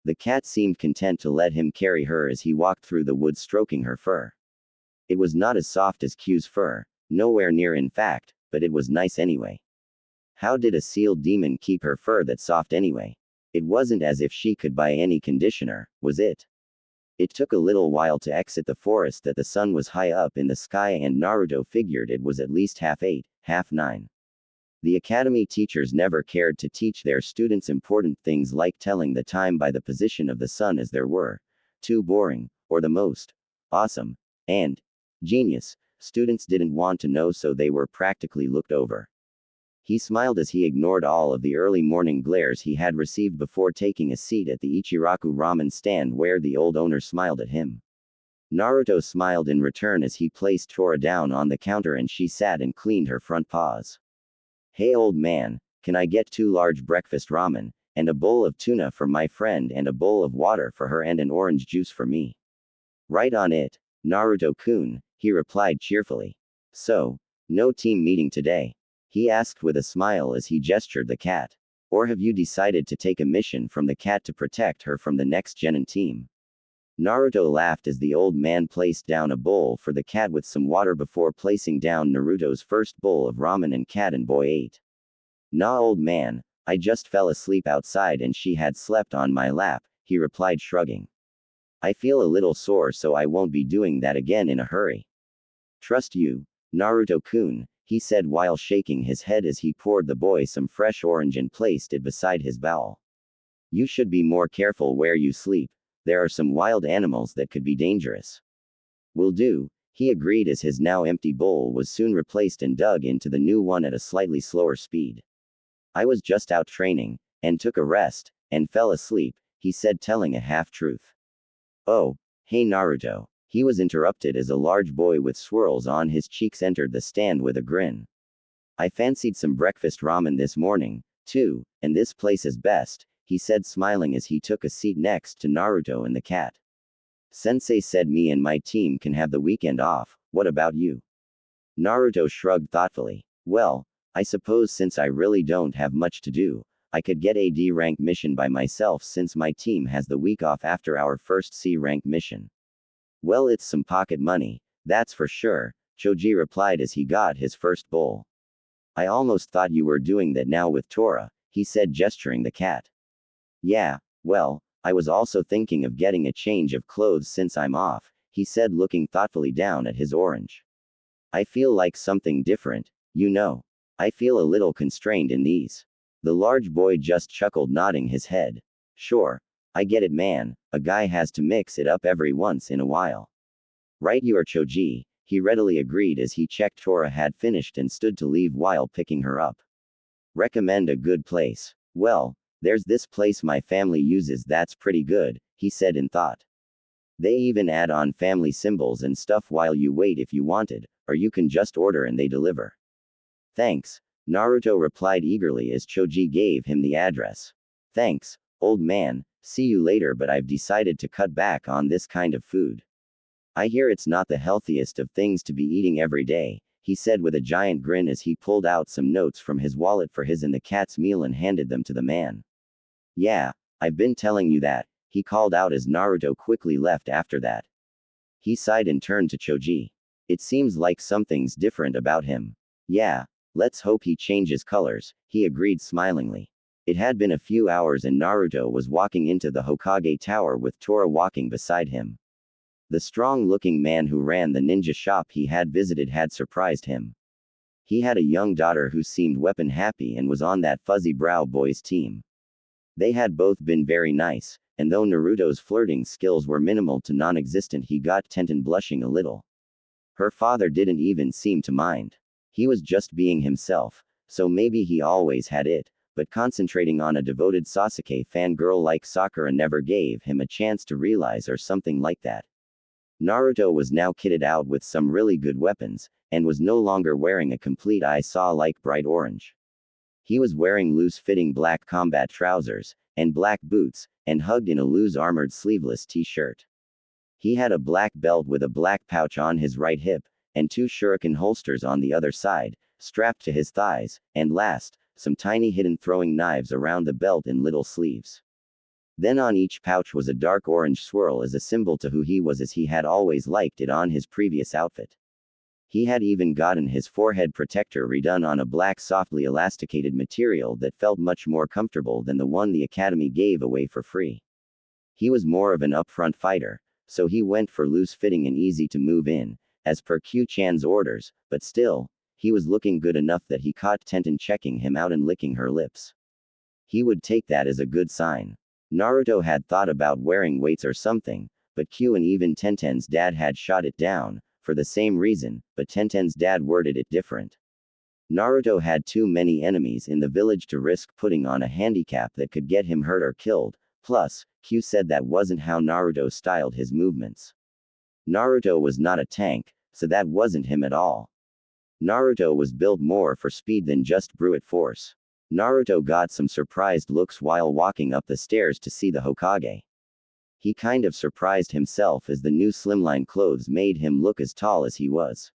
A: The cat seemed content to let him carry her as he walked through the woods stroking her fur. It was not as soft as Q's fur, nowhere near in fact, but it was nice anyway. How did a sealed demon keep her fur that soft anyway? It wasn't as if she could buy any conditioner, was it? It took a little while to exit the forest that the sun was high up in the sky and Naruto figured it was at least 8:30, 9:30. The academy teachers never cared to teach their students important things like telling the time by the position of the sun, as there were too boring, or the most awesome and genius students didn't want to know, so they were practically looked over. He smiled as he ignored all of the early morning glares he had received before taking a seat at the Ichiraku ramen stand where the old owner smiled at him. Naruto smiled in return as he placed Tora down on the counter and she sat and cleaned her front paws. Hey old man, can I get 2 large breakfast ramen, and a bowl of tuna for my friend and a bowl of water for her and an orange juice for me? Right on it, Naruto-kun, he replied cheerfully. So, no team meeting today? He asked with a smile as he gestured the cat. Or have you decided to take a mission from the cat to protect her from the next genin team? Naruto laughed as the old man placed down a bowl for the cat with some water before placing down Naruto's first bowl of ramen and cat and boy ate. Nah old man, I just fell asleep outside and she had slept on my lap, he replied shrugging. I feel a little sore so I won't be doing that again in a hurry. Trust you, Naruto-kun, he said while shaking his head as he poured the boy some fresh orange and placed it beside his bowl. You should be more careful where you sleep. There are some wild animals that could be dangerous. Will do, he agreed as his now empty bowl was soon replaced and dug into the new one at a slightly slower speed. I was just out training, and took a rest, and fell asleep, he said telling a half-truth. Oh, hey Naruto. He was interrupted as a large boy with swirls on his cheeks entered the stand with a grin. I fancied some breakfast ramen this morning, too, and this place is best, he said smiling as he took a seat next to Naruto and the cat. Sensei said me and my team can have the weekend off, what about you? Naruto shrugged thoughtfully. Well, I suppose since I really don't have much to do, I could get a D rank mission by myself since my team has the week off after our first C rank mission. Well, it's some pocket money, that's for sure, Choji replied as he got his first bowl. I almost thought you were doing that now with Tora, he said gesturing the cat. Yeah, well, I was also thinking of getting a change of clothes since I'm off, he said looking thoughtfully down at his orange. I feel like something different, you know. I feel a little constrained in these. The large boy just chuckled nodding his head. Sure. I get it man, a guy has to mix it up every once in a while. Right you are Choji, he readily agreed as he checked Tora had finished and stood to leave while picking her up. Recommend a good place. Well, there's this place my family uses that's pretty good, he said in thought. They even add on family symbols and stuff while you wait if you wanted, or you can just order and they deliver. Thanks, Naruto replied eagerly as Choji gave him the address. Thanks, old man. See you later but I've decided to cut back on this kind of food. I hear it's not the healthiest of things to be eating every day, he said with a giant grin as he pulled out some notes from his wallet for his and the cat's meal and handed them to the man. Yeah, I've been telling you that, he called out as Naruto quickly left after that. He sighed and turned to Choji. It seems like something's different about him. Yeah, let's hope he changes colors, he agreed smilingly. It had been a few hours and Naruto was walking into the Hokage Tower with Tora walking beside him. The strong-looking man who ran the ninja shop he had visited had surprised him. He had a young daughter who seemed weapon-happy and was on that fuzzy brow boy's team. They had both been very nice, and though Naruto's flirting skills were minimal to non-existent he got Tenten blushing a little. Her father didn't even seem to mind. He was just being himself, so maybe he always had it. But concentrating on a devoted Sasuke fangirl like Sakura never gave him a chance to realize or something like that. Naruto was now kitted out with some really good weapons, and was no longer wearing a complete I-Saw-like bright orange. He was wearing loose-fitting black combat trousers, and black boots, and hugged in a loose armored sleeveless t-shirt. He had a black belt with a black pouch on his right hip, and 2 shuriken holsters on the other side, strapped to his thighs, and last, some tiny hidden throwing knives around the belt in little sleeves. Then on each pouch was a dark orange swirl as a symbol to who he was as he had always liked it on his previous outfit. He had even gotten his forehead protector redone on a black softly elasticated material that felt much more comfortable than the one the academy gave away for free. He was more of an upfront fighter, so he went for loose-fitting and easy to move in, as per Q-chan's orders, but still, he was looking good enough that he caught Tenten checking him out and licking her lips. He would take that as a good sign. Naruto had thought about wearing weights or something, but Q and even Tenten's dad had shot it down, for the same reason, but Tenten's dad worded it different. Naruto had too many enemies in the village to risk putting on a handicap that could get him hurt or killed, plus, Q said that wasn't how Naruto styled his movements. Naruto was not a tank, so that wasn't him at all. Naruto was built more for speed than just brute force. Naruto got some surprised looks while walking up the stairs to see the Hokage. He kind of surprised himself as the new slimline clothes made him look as tall as he was.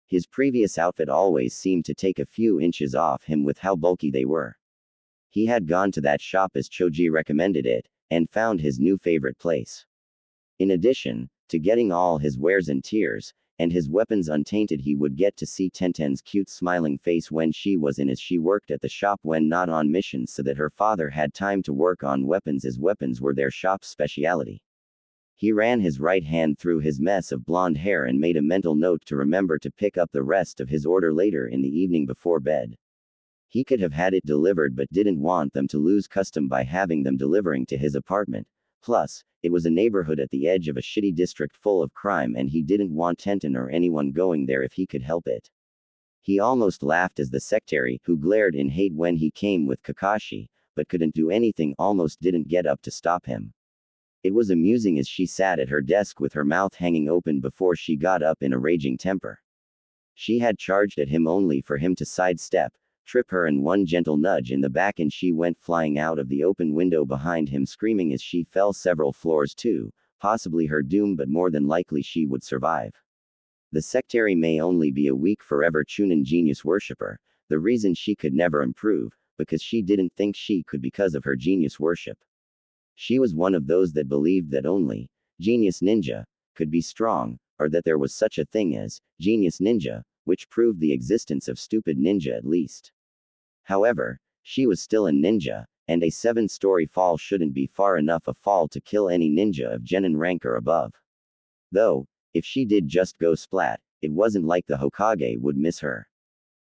A: His previous outfit always seemed to take a few inches off him with how bulky they were. He had gone to that shop as Choji recommended it, and found his new favorite place. In addition to getting all his wares and tears, and his weapons untainted, he would get to see Tenten's cute smiling face when she was in, as she worked at the shop when not on missions, so that her father had time to work on weapons, as weapons were their shop's specialty. He ran his right hand through his mess of blonde hair and made a mental note to remember to pick up the rest of his order later in the evening before bed. He could have had it delivered but didn't want them to lose custom by having them delivering to his apartment. Plus, it was a neighborhood at the edge of a shitty district full of crime, and he didn't want Tenten or anyone going there if he could help it. He almost laughed as the secretary, who glared in hate when he came with Kakashi, but couldn't do anything, almost didn't get up to stop him. It was amusing as she sat at her desk with her mouth hanging open before she got up in a raging temper. She had charged at him only for him to sidestep, trip her, and one gentle nudge in the back, and she went flying out of the open window behind him, screaming as she fell several floors too, possibly her doom, but more than likely she would survive. The secretary may only be a weak forever Chunin genius worshipper, the reason she could never improve, because she didn't think she could because of her genius worship. She was one of those that believed that only genius ninja could be strong, or that there was such a thing as genius ninja, which proved the existence of stupid ninja at least. However, she was still a ninja, and a 7-story fall shouldn't be far enough a fall to kill any ninja of genin rank or above. Though, if she did just go splat, it wasn't like the Hokage would miss her.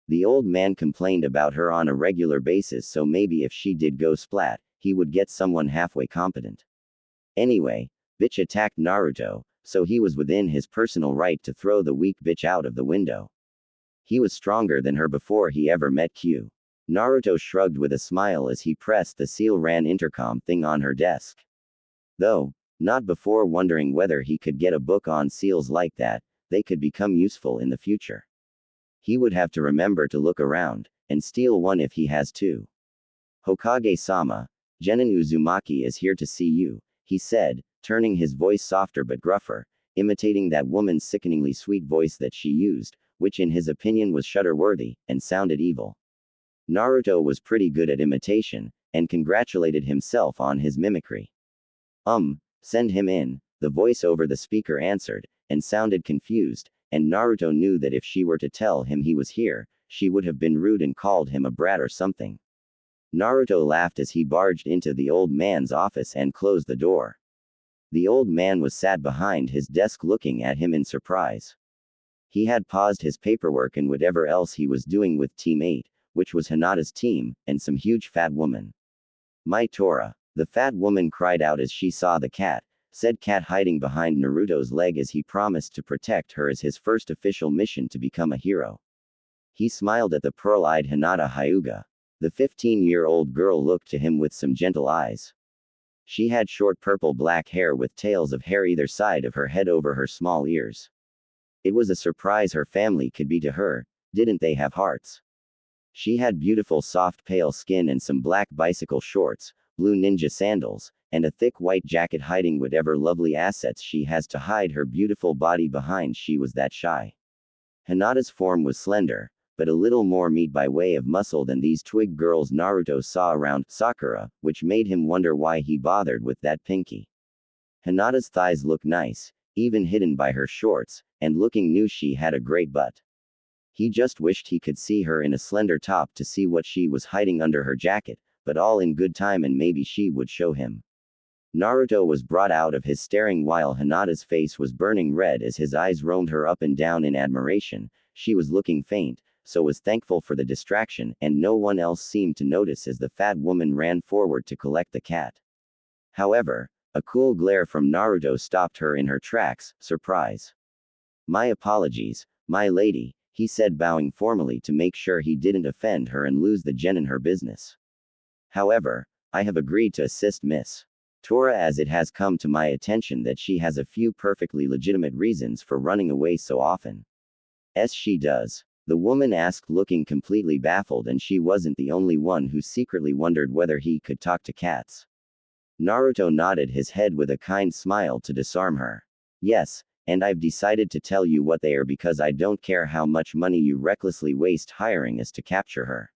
A: The old man complained about her on a regular basis, so maybe if she did go splat, he would get someone halfway competent. Anyway, bitch attacked Naruto, so he was within his personal right to throw the weak bitch out of the window. He was stronger than her before he ever met Q. Naruto shrugged with a smile as he pressed the seal ran intercom thing on her desk. Though, not before wondering whether he could get a book on seals like that, they could become useful in the future. He would have to remember to look around, and steal one if he has to. Hokage-sama, Genin Uzumaki is here to see you, he said, turning his voice softer but gruffer, imitating that woman's sickeningly sweet voice that she used, which in his opinion was shudder-worthy, and sounded evil. Naruto was pretty good at imitation, and congratulated himself on his mimicry. Send him in, the voice over the speaker answered, and sounded confused, and Naruto knew that if she were to tell him he was here, she would have been rude and called him a brat or something. Naruto laughed as he barged into the old man's office and closed the door. The old man was sat behind his desk looking at him in surprise. He had paused his paperwork and whatever else he was doing with Team 8, which was Hinata's team, and some huge fat woman. My Torah! The fat woman cried out as she saw the cat, said cat hiding behind Naruto's leg as he promised to protect her as his first official mission to become a hero. He smiled at the pearl-eyed Hinata Hyuga. The 15-year-old girl looked to him with some gentle eyes. She had short purple-black hair with tails of hair either side of her head over her small ears. It was a surprise her family could be to her, didn't they have hearts? She had beautiful soft pale skin and some black bicycle shorts, blue ninja sandals, and a thick white jacket hiding whatever lovely assets she has to hide her beautiful body behind. She was that shy. Hinata's form was slender, but a little more meat by way of muscle than these twig girls Naruto saw around Sakura, which made him wonder why he bothered with that pinky. Hinata's thighs looked nice, even hidden by her shorts, and looking new. She had a great butt. He just wished he could see her in a slender top to see what she was hiding under her jacket, but all in good time and maybe she would show him. Naruto was brought out of his staring while Hinata's face was burning red as his eyes roamed her up and down in admiration. She was looking faint, so was thankful for the distraction, and no one else seemed to notice as the fat woman ran forward to collect the cat. However, a cool glare from Naruto stopped her in her tracks. Surprise. My apologies, my lady, he said, bowing formally to make sure he didn't offend her and lose the genin her business. However, I have agreed to assist Miss Tora, as it has come to my attention that she has a few perfectly legitimate reasons for running away so often. Yes, she does. The woman asked, looking completely baffled, and she wasn't the only one who secretly wondered whether he could talk to cats. Naruto nodded his head with a kind smile to disarm her. Yes, and I've decided to tell you what they are because I don't care how much money you recklessly waste hiring us to capture her.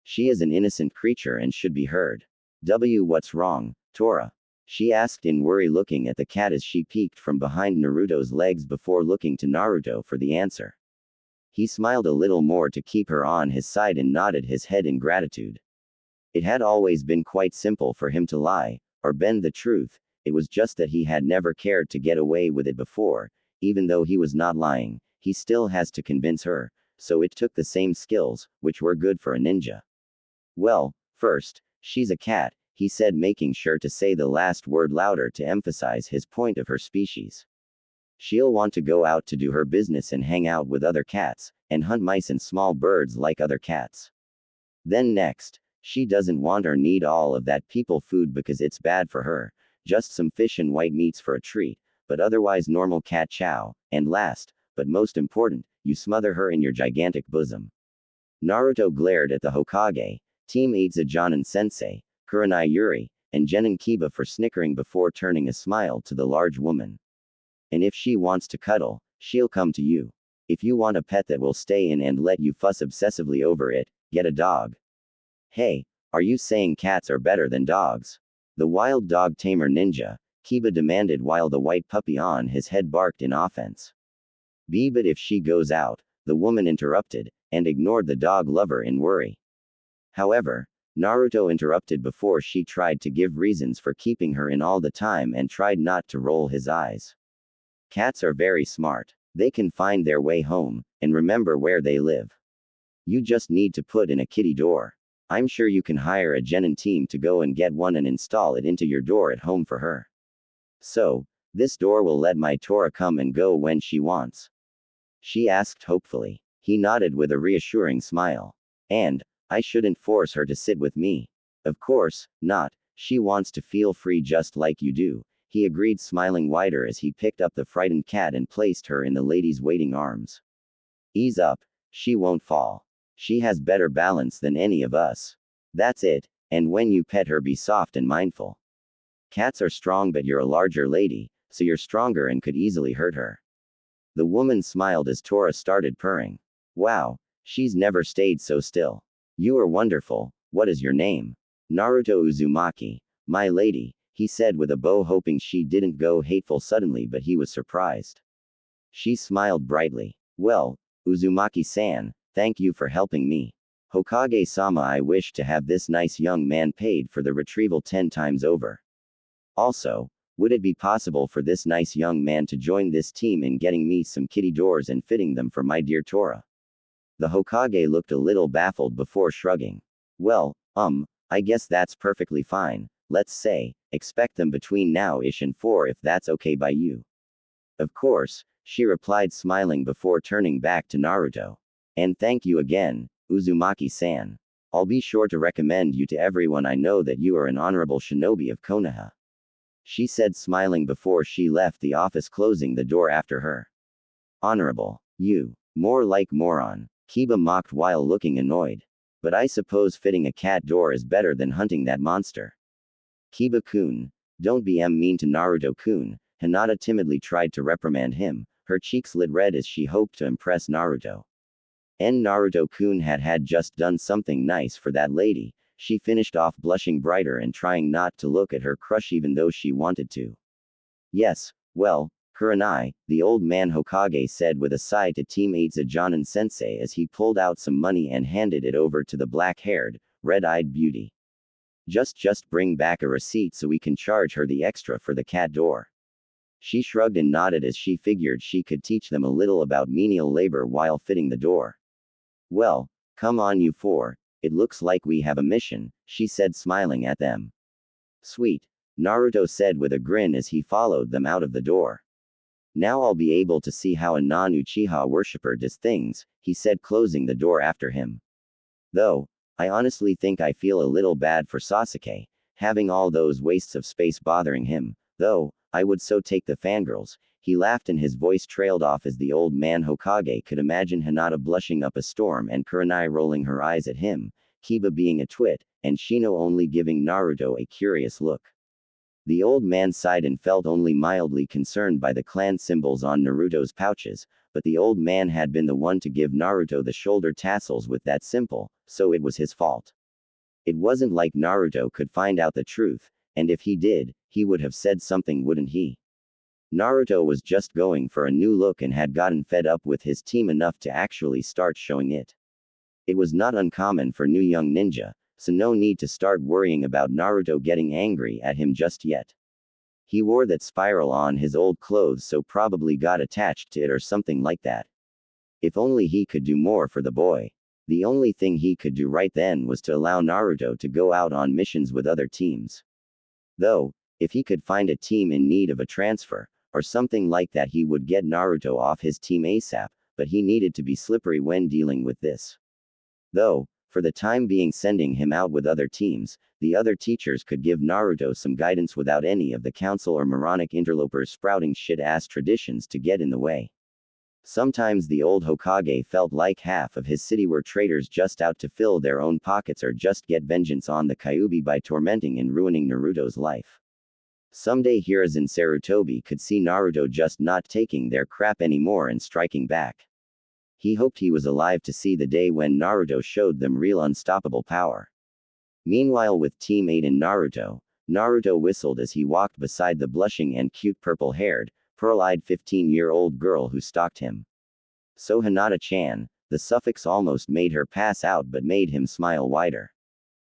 A: She is an innocent creature and should be heard. What's wrong, Tora? She asked in worry, looking at the cat as she peeked from behind Naruto's legs before looking to Naruto for the answer. He smiled a little more to keep her on his side and nodded his head in gratitude. It had always been quite simple for him to lie, or bend the truth, it was just that he had never cared to get away with it before. Even though he was not lying, he still has to convince her, so it took the same skills, which were good for a ninja. Well, first, she's a cat, he said, making sure to say the last word louder to emphasize his point of her species. She'll want to go out to do her business and hang out with other cats, and hunt mice and small birds like other cats. Then next, she doesn't want or need all of that people food because it's bad for her, just some fish and white meats for a treat, but otherwise normal cat chow, and last, but most important, you smother her in your gigantic bosom. Naruto glared at the Hokage, Team 8 Jonin Sensei, Kurenai Yuri, and Genin Kiba for snickering before turning a smile to the large woman. And if she wants to cuddle, she'll come to you. If you want a pet that will stay in and let you fuss obsessively over it, get a dog. Hey, are you saying cats are better than dogs? The wild dog tamer ninja, Kiba demanded while the white puppy on his head barked in offense. But if she goes out, the woman interrupted, and ignored the dog lover in worry. However, Naruto interrupted before she tried to give reasons for keeping her in all the time and tried not to roll his eyes. Cats are very smart. They can find their way home, and remember where they live. You just need to put in a kitty door. I'm sure you can hire a Genin team to go and get one and install it into your door at home for her. So, this door will let my Tora come and go when she wants? She asked hopefully. He nodded with a reassuring smile. And, I shouldn't force her to sit with me. Of course, not. She wants to feel free just like you do. He agreed, smiling wider as he picked up the frightened cat and placed her in the lady's waiting arms. Ease up, she won't fall. She has better balance than any of us. That's it, and when you pet her be soft and mindful. Cats are strong, but you're a larger lady, so you're stronger and could easily hurt her. The woman smiled as Tora started purring. Wow, she's never stayed so still. You are wonderful. What is your name? Naruto Uzumaki, my lady, he said with a bow, hoping she didn't go hateful suddenly, but he was surprised. She smiled brightly. Well, Uzumaki-san, thank you for helping me. Hokage-sama, I wish to have this nice young man paid for the retrieval 10 times over. Also, would it be possible for this nice young man to join this team in getting me some kitty doors and fitting them for my dear Tora? The Hokage looked a little baffled before shrugging. Well, I guess that's perfectly fine. Let's say, expect them between now-ish and 4 if that's okay by you. Of course, she replied, smiling before turning back to Naruto. And thank you again, Uzumaki-san. I'll be sure to recommend you to everyone I know that you are an honorable shinobi of Konoha. She said, smiling before she left the office, closing the door after her. Honorable. You. More like moron, Kiba mocked while looking annoyed. But I suppose fitting a cat door is better than hunting that monster. Kiba-kun, don't be mean to Naruto-kun, Hinata timidly tried to reprimand him, her cheeks lit red as she hoped to impress Naruto. And Naruto-kun had just done something nice for that lady, she finished off, blushing brighter and trying not to look at her crush even though she wanted to. Yes, well, Kurenai, the old man Hokage said with a sigh to Team 8's Jonin Sensei as he pulled out some money and handed it over to the black-haired, red-eyed beauty. Just bring back a receipt so we can charge her the extra for the cat door. She shrugged and nodded as she figured she could teach them a little about menial labor while fitting the door. Well, come on you four, it looks like we have a mission, she said, smiling at them. Sweet, Naruto said with a grin as he followed them out of the door. Now I'll be able to see how a non-Uchiha worshipper does things, he said, closing the door after him. Though, I honestly think I feel a little bad for Sasuke. having all those wastes of space bothering him, though, I would so take the fangirls. He laughed and his voice trailed off as the old man Hokage could imagine Hinata blushing up a storm and Kurenai rolling her eyes at him, Kiba being a twit, and Shino only giving Naruto a curious look. The old man sighed and felt only mildly concerned by the clan symbols on Naruto's pouches, but the old man had been the one to give Naruto the shoulder tassels with that simple, so it was his fault. It wasn't like Naruto could find out the truth, and if he did, he would have said something, wouldn't he? Naruto was just going for a new look and had gotten fed up with his team enough to actually start showing it. It was not uncommon for new young ninja, so no need to start worrying about Naruto getting angry at him just yet. He wore that spiral on his old clothes, so probably got attached to it or something like that. If only he could do more for the boy. The only thing he could do right then was to allow Naruto to go out on missions with other teams. Though, if he could find a team in need of a transfer, or something like that, he would get Naruto off his team ASAP, but he needed to be slippery when dealing with this. Though, for the time being, sending him out with other teams, the other teachers could give Naruto some guidance without any of the council or moronic interlopers sprouting shit-ass traditions to get in the way. Sometimes the old Hokage felt like half of his city were traitors just out to fill their own pockets or just get vengeance on the Kyuubi by tormenting and ruining Naruto's life. Someday Hiruzen Sarutobi could see Naruto just not taking their crap anymore and striking back. He hoped he was alive to see the day when Naruto showed them real unstoppable power. Meanwhile, with Team 8 and Naruto, Naruto whistled as he walked beside the blushing and cute purple-haired, pearl-eyed 15-year-old girl who stalked him. So Hinata-chan, the suffix almost made her pass out but made him smile wider.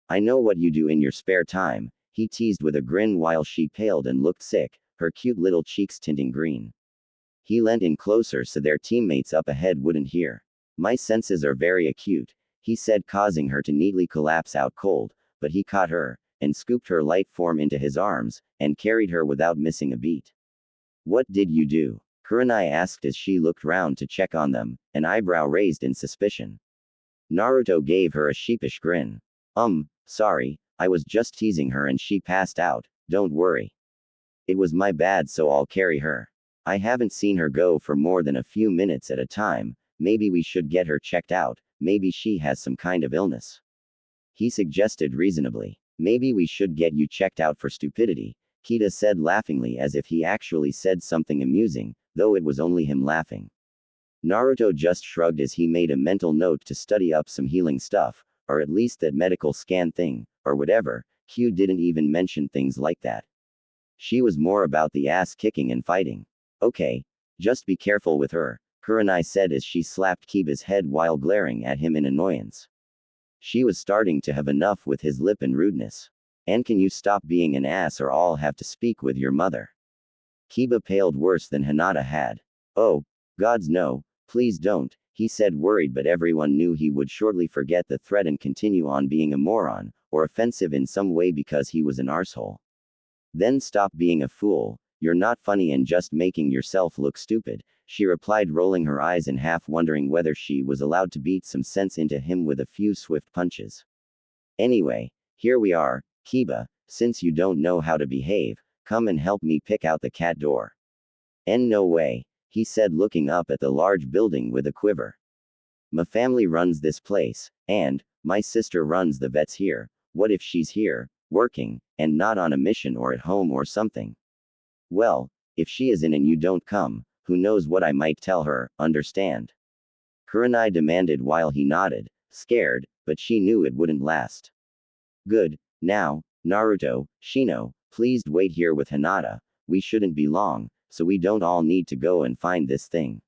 A: I know what you do in your spare time, he teased with a grin while she paled and looked sick, her cute little cheeks tinting green. He leant in closer so their teammates up ahead wouldn't hear. My senses are very acute, he said, causing her to neatly collapse out cold, but he caught her, and scooped her light form into his arms, and carried her without missing a beat. What did you do? Kurenai asked as she looked round to check on them, an eyebrow raised in suspicion. Naruto gave her a sheepish grin. Sorry, I was just teasing her and she passed out, don't worry. It was my bad, so I'll carry her. I haven't seen her go for more than a few minutes at a time, maybe we should get her checked out, maybe she has some kind of illness. He suggested reasonably. Maybe we should get you checked out for stupidity, Kita said laughingly as if he actually said something amusing, though it was only him laughing. Naruto just shrugged as he made a mental note to study up some healing stuff, or at least that medical scan thing, or whatever. Q didn't even mention things like that. She was more about the ass kicking and fighting. Okay, just be careful with her, Kurenai said as she slapped Kiba's head while glaring at him in annoyance. She was starting to have enough with his lip and rudeness. And can you stop being an ass or I'll have to speak with your mother. Kiba paled worse than Hinata had. Oh, gods no, please don't, he said worried, but everyone knew he would shortly forget the threat and continue on being a moron, or offensive in some way because he was an arsehole. Then stop being a fool, you're not funny and just making yourself look stupid, she replied, rolling her eyes and half wondering whether she was allowed to beat some sense into him with a few swift punches. Anyway, here we are, Kiba, since you don't know how to behave, come and help me pick out the cat door. No way, he said looking up at the large building with a quiver. My family runs this place, and my sister runs the vets here. What if she's here, working, and not on a mission or at home or something? Well, if she is in and you don't come, who knows what I might tell her, understand? Kurenai demanded while he nodded, scared, but she knew it wouldn't last. Good, now, Naruto, Shino, please wait here with Hinata, we shouldn't be long, so we don't all need to go and find this thing.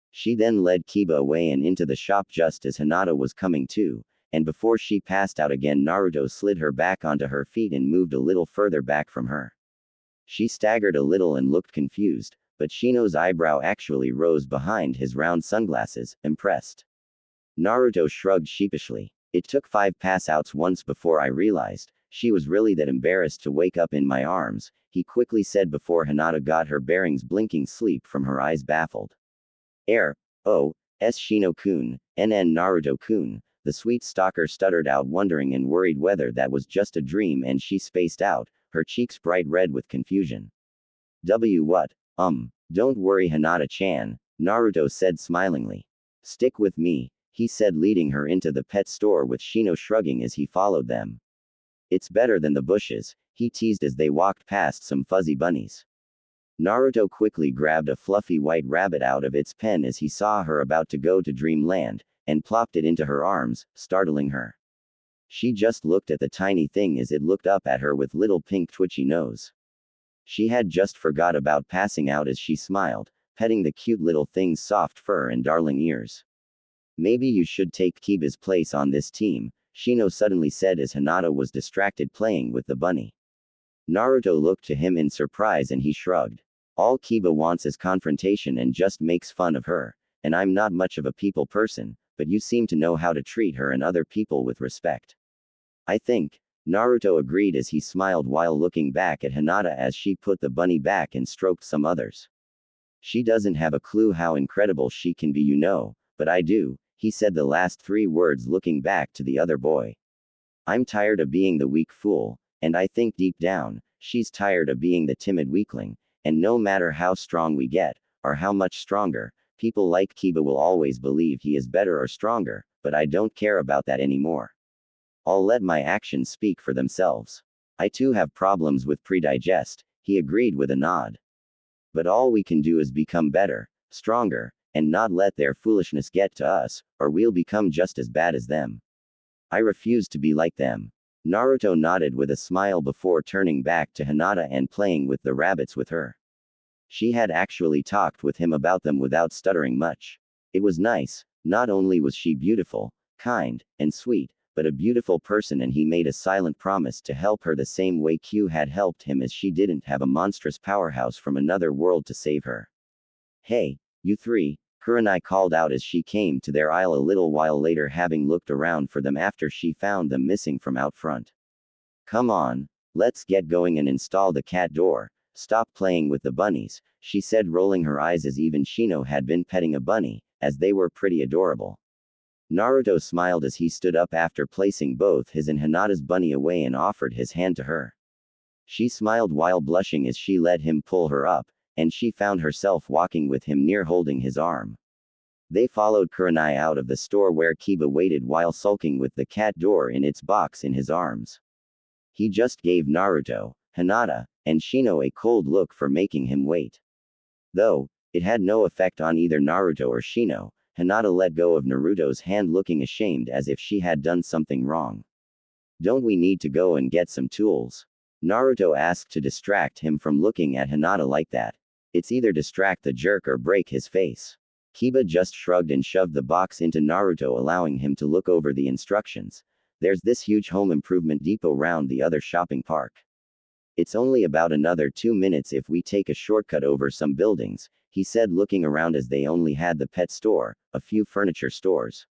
A: She then led Kiba away and into the shop just as Hinata was coming to, and before she passed out again Naruto slid her back onto her feet and moved a little further back from her. She staggered a little and looked confused, but Shino's eyebrow actually rose behind his round sunglasses, impressed. Naruto shrugged sheepishly. It took 5 pass-outs once before I realized, she was really that embarrassed to wake up in my arms, he quickly said before Hinata got her bearings, blinking sleep from her eyes baffled. Oh, Shino-kun, NN Naruto-kun, The sweet stalker stuttered out, wondering and worried whether that was just a dream, and she spaced out, her cheeks bright red with confusion. What? Don't worry, Hinata-chan, Naruto said smilingly. Stick with me, he said, leading her into the pet store with Shino shrugging as he followed them. It's better than the bushes, he teased as they walked past some fuzzy bunnies. Naruto quickly grabbed a fluffy white rabbit out of its pen as he saw her about to go to Dreamland, and plopped it into her arms, startling her. She just looked at the tiny thing as it looked up at her with little pink twitchy nose. She had just forgot about passing out as she smiled, petting the cute little thing's soft fur and darling ears. Maybe you should take Kiba's place on this team, Shino suddenly said as Hinata was distracted playing with the bunny. Naruto looked to him in surprise and he shrugged. All Kiba wants is confrontation and just makes fun of her, and I'm not much of a people person, but you seem to know how to treat her and other people with respect. I think, Naruto agreed as he smiled while looking back at Hinata as she put the bunny back and stroked some others. She doesn't have a clue how incredible she can be, but I do, he said the last 3 words looking back to the other boy. I'm tired of being the weak fool, and I think deep down, she's tired of being the timid weakling, and no matter how strong we get, or how much stronger, people like Kiba will always believe he is better or stronger, but I don't care about that anymore. I'll let my actions speak for themselves. I too have problems with predigest, he agreed with a nod. But all we can do is become better, stronger, and not let their foolishness get to us, or we'll become just as bad as them. I refuse to be like them. Naruto nodded with a smile before turning back to Hinata and playing with the rabbits with her. She had actually talked with him about them without stuttering much. It was nice. Not only was she beautiful, kind, and sweet, but a beautiful person, and he made a silent promise to help her the same way Q had helped him, as she didn't have a monstrous powerhouse from another world to save her. Hey, you 3, Kurenai called out as she came to their aisle a little while later, having looked around for them after she found them missing from out front. Come on, let's get going and install the cat door. Stop playing with the bunnies, she said, rolling her eyes as even Shino had been petting a bunny, as they were pretty adorable. Naruto smiled as he stood up after placing both his and Hinata's bunny away and offered his hand to her. She smiled while blushing as she let him pull her up, and she found herself walking with him near, holding his arm. They followed Kurenai out of the store where Kiba waited while sulking with the cat door in its box in his arms. He just gave Naruto, Hinata, and Shino a cold look for making him wait. Though, it had no effect on either Naruto or Shino. Hinata let go of Naruto's hand, looking ashamed as if she had done something wrong. Don't we need to go and get some tools? Naruto asked to distract him from looking at Hinata like that. It's either distract the jerk or break his face. Kiba just shrugged and shoved the box into Naruto, allowing him to look over the instructions. There's this huge home improvement depot round the other shopping park. It's only about another 2 minutes if we take a shortcut over some buildings, he said, looking around as they only had the pet store, a few furniture stores,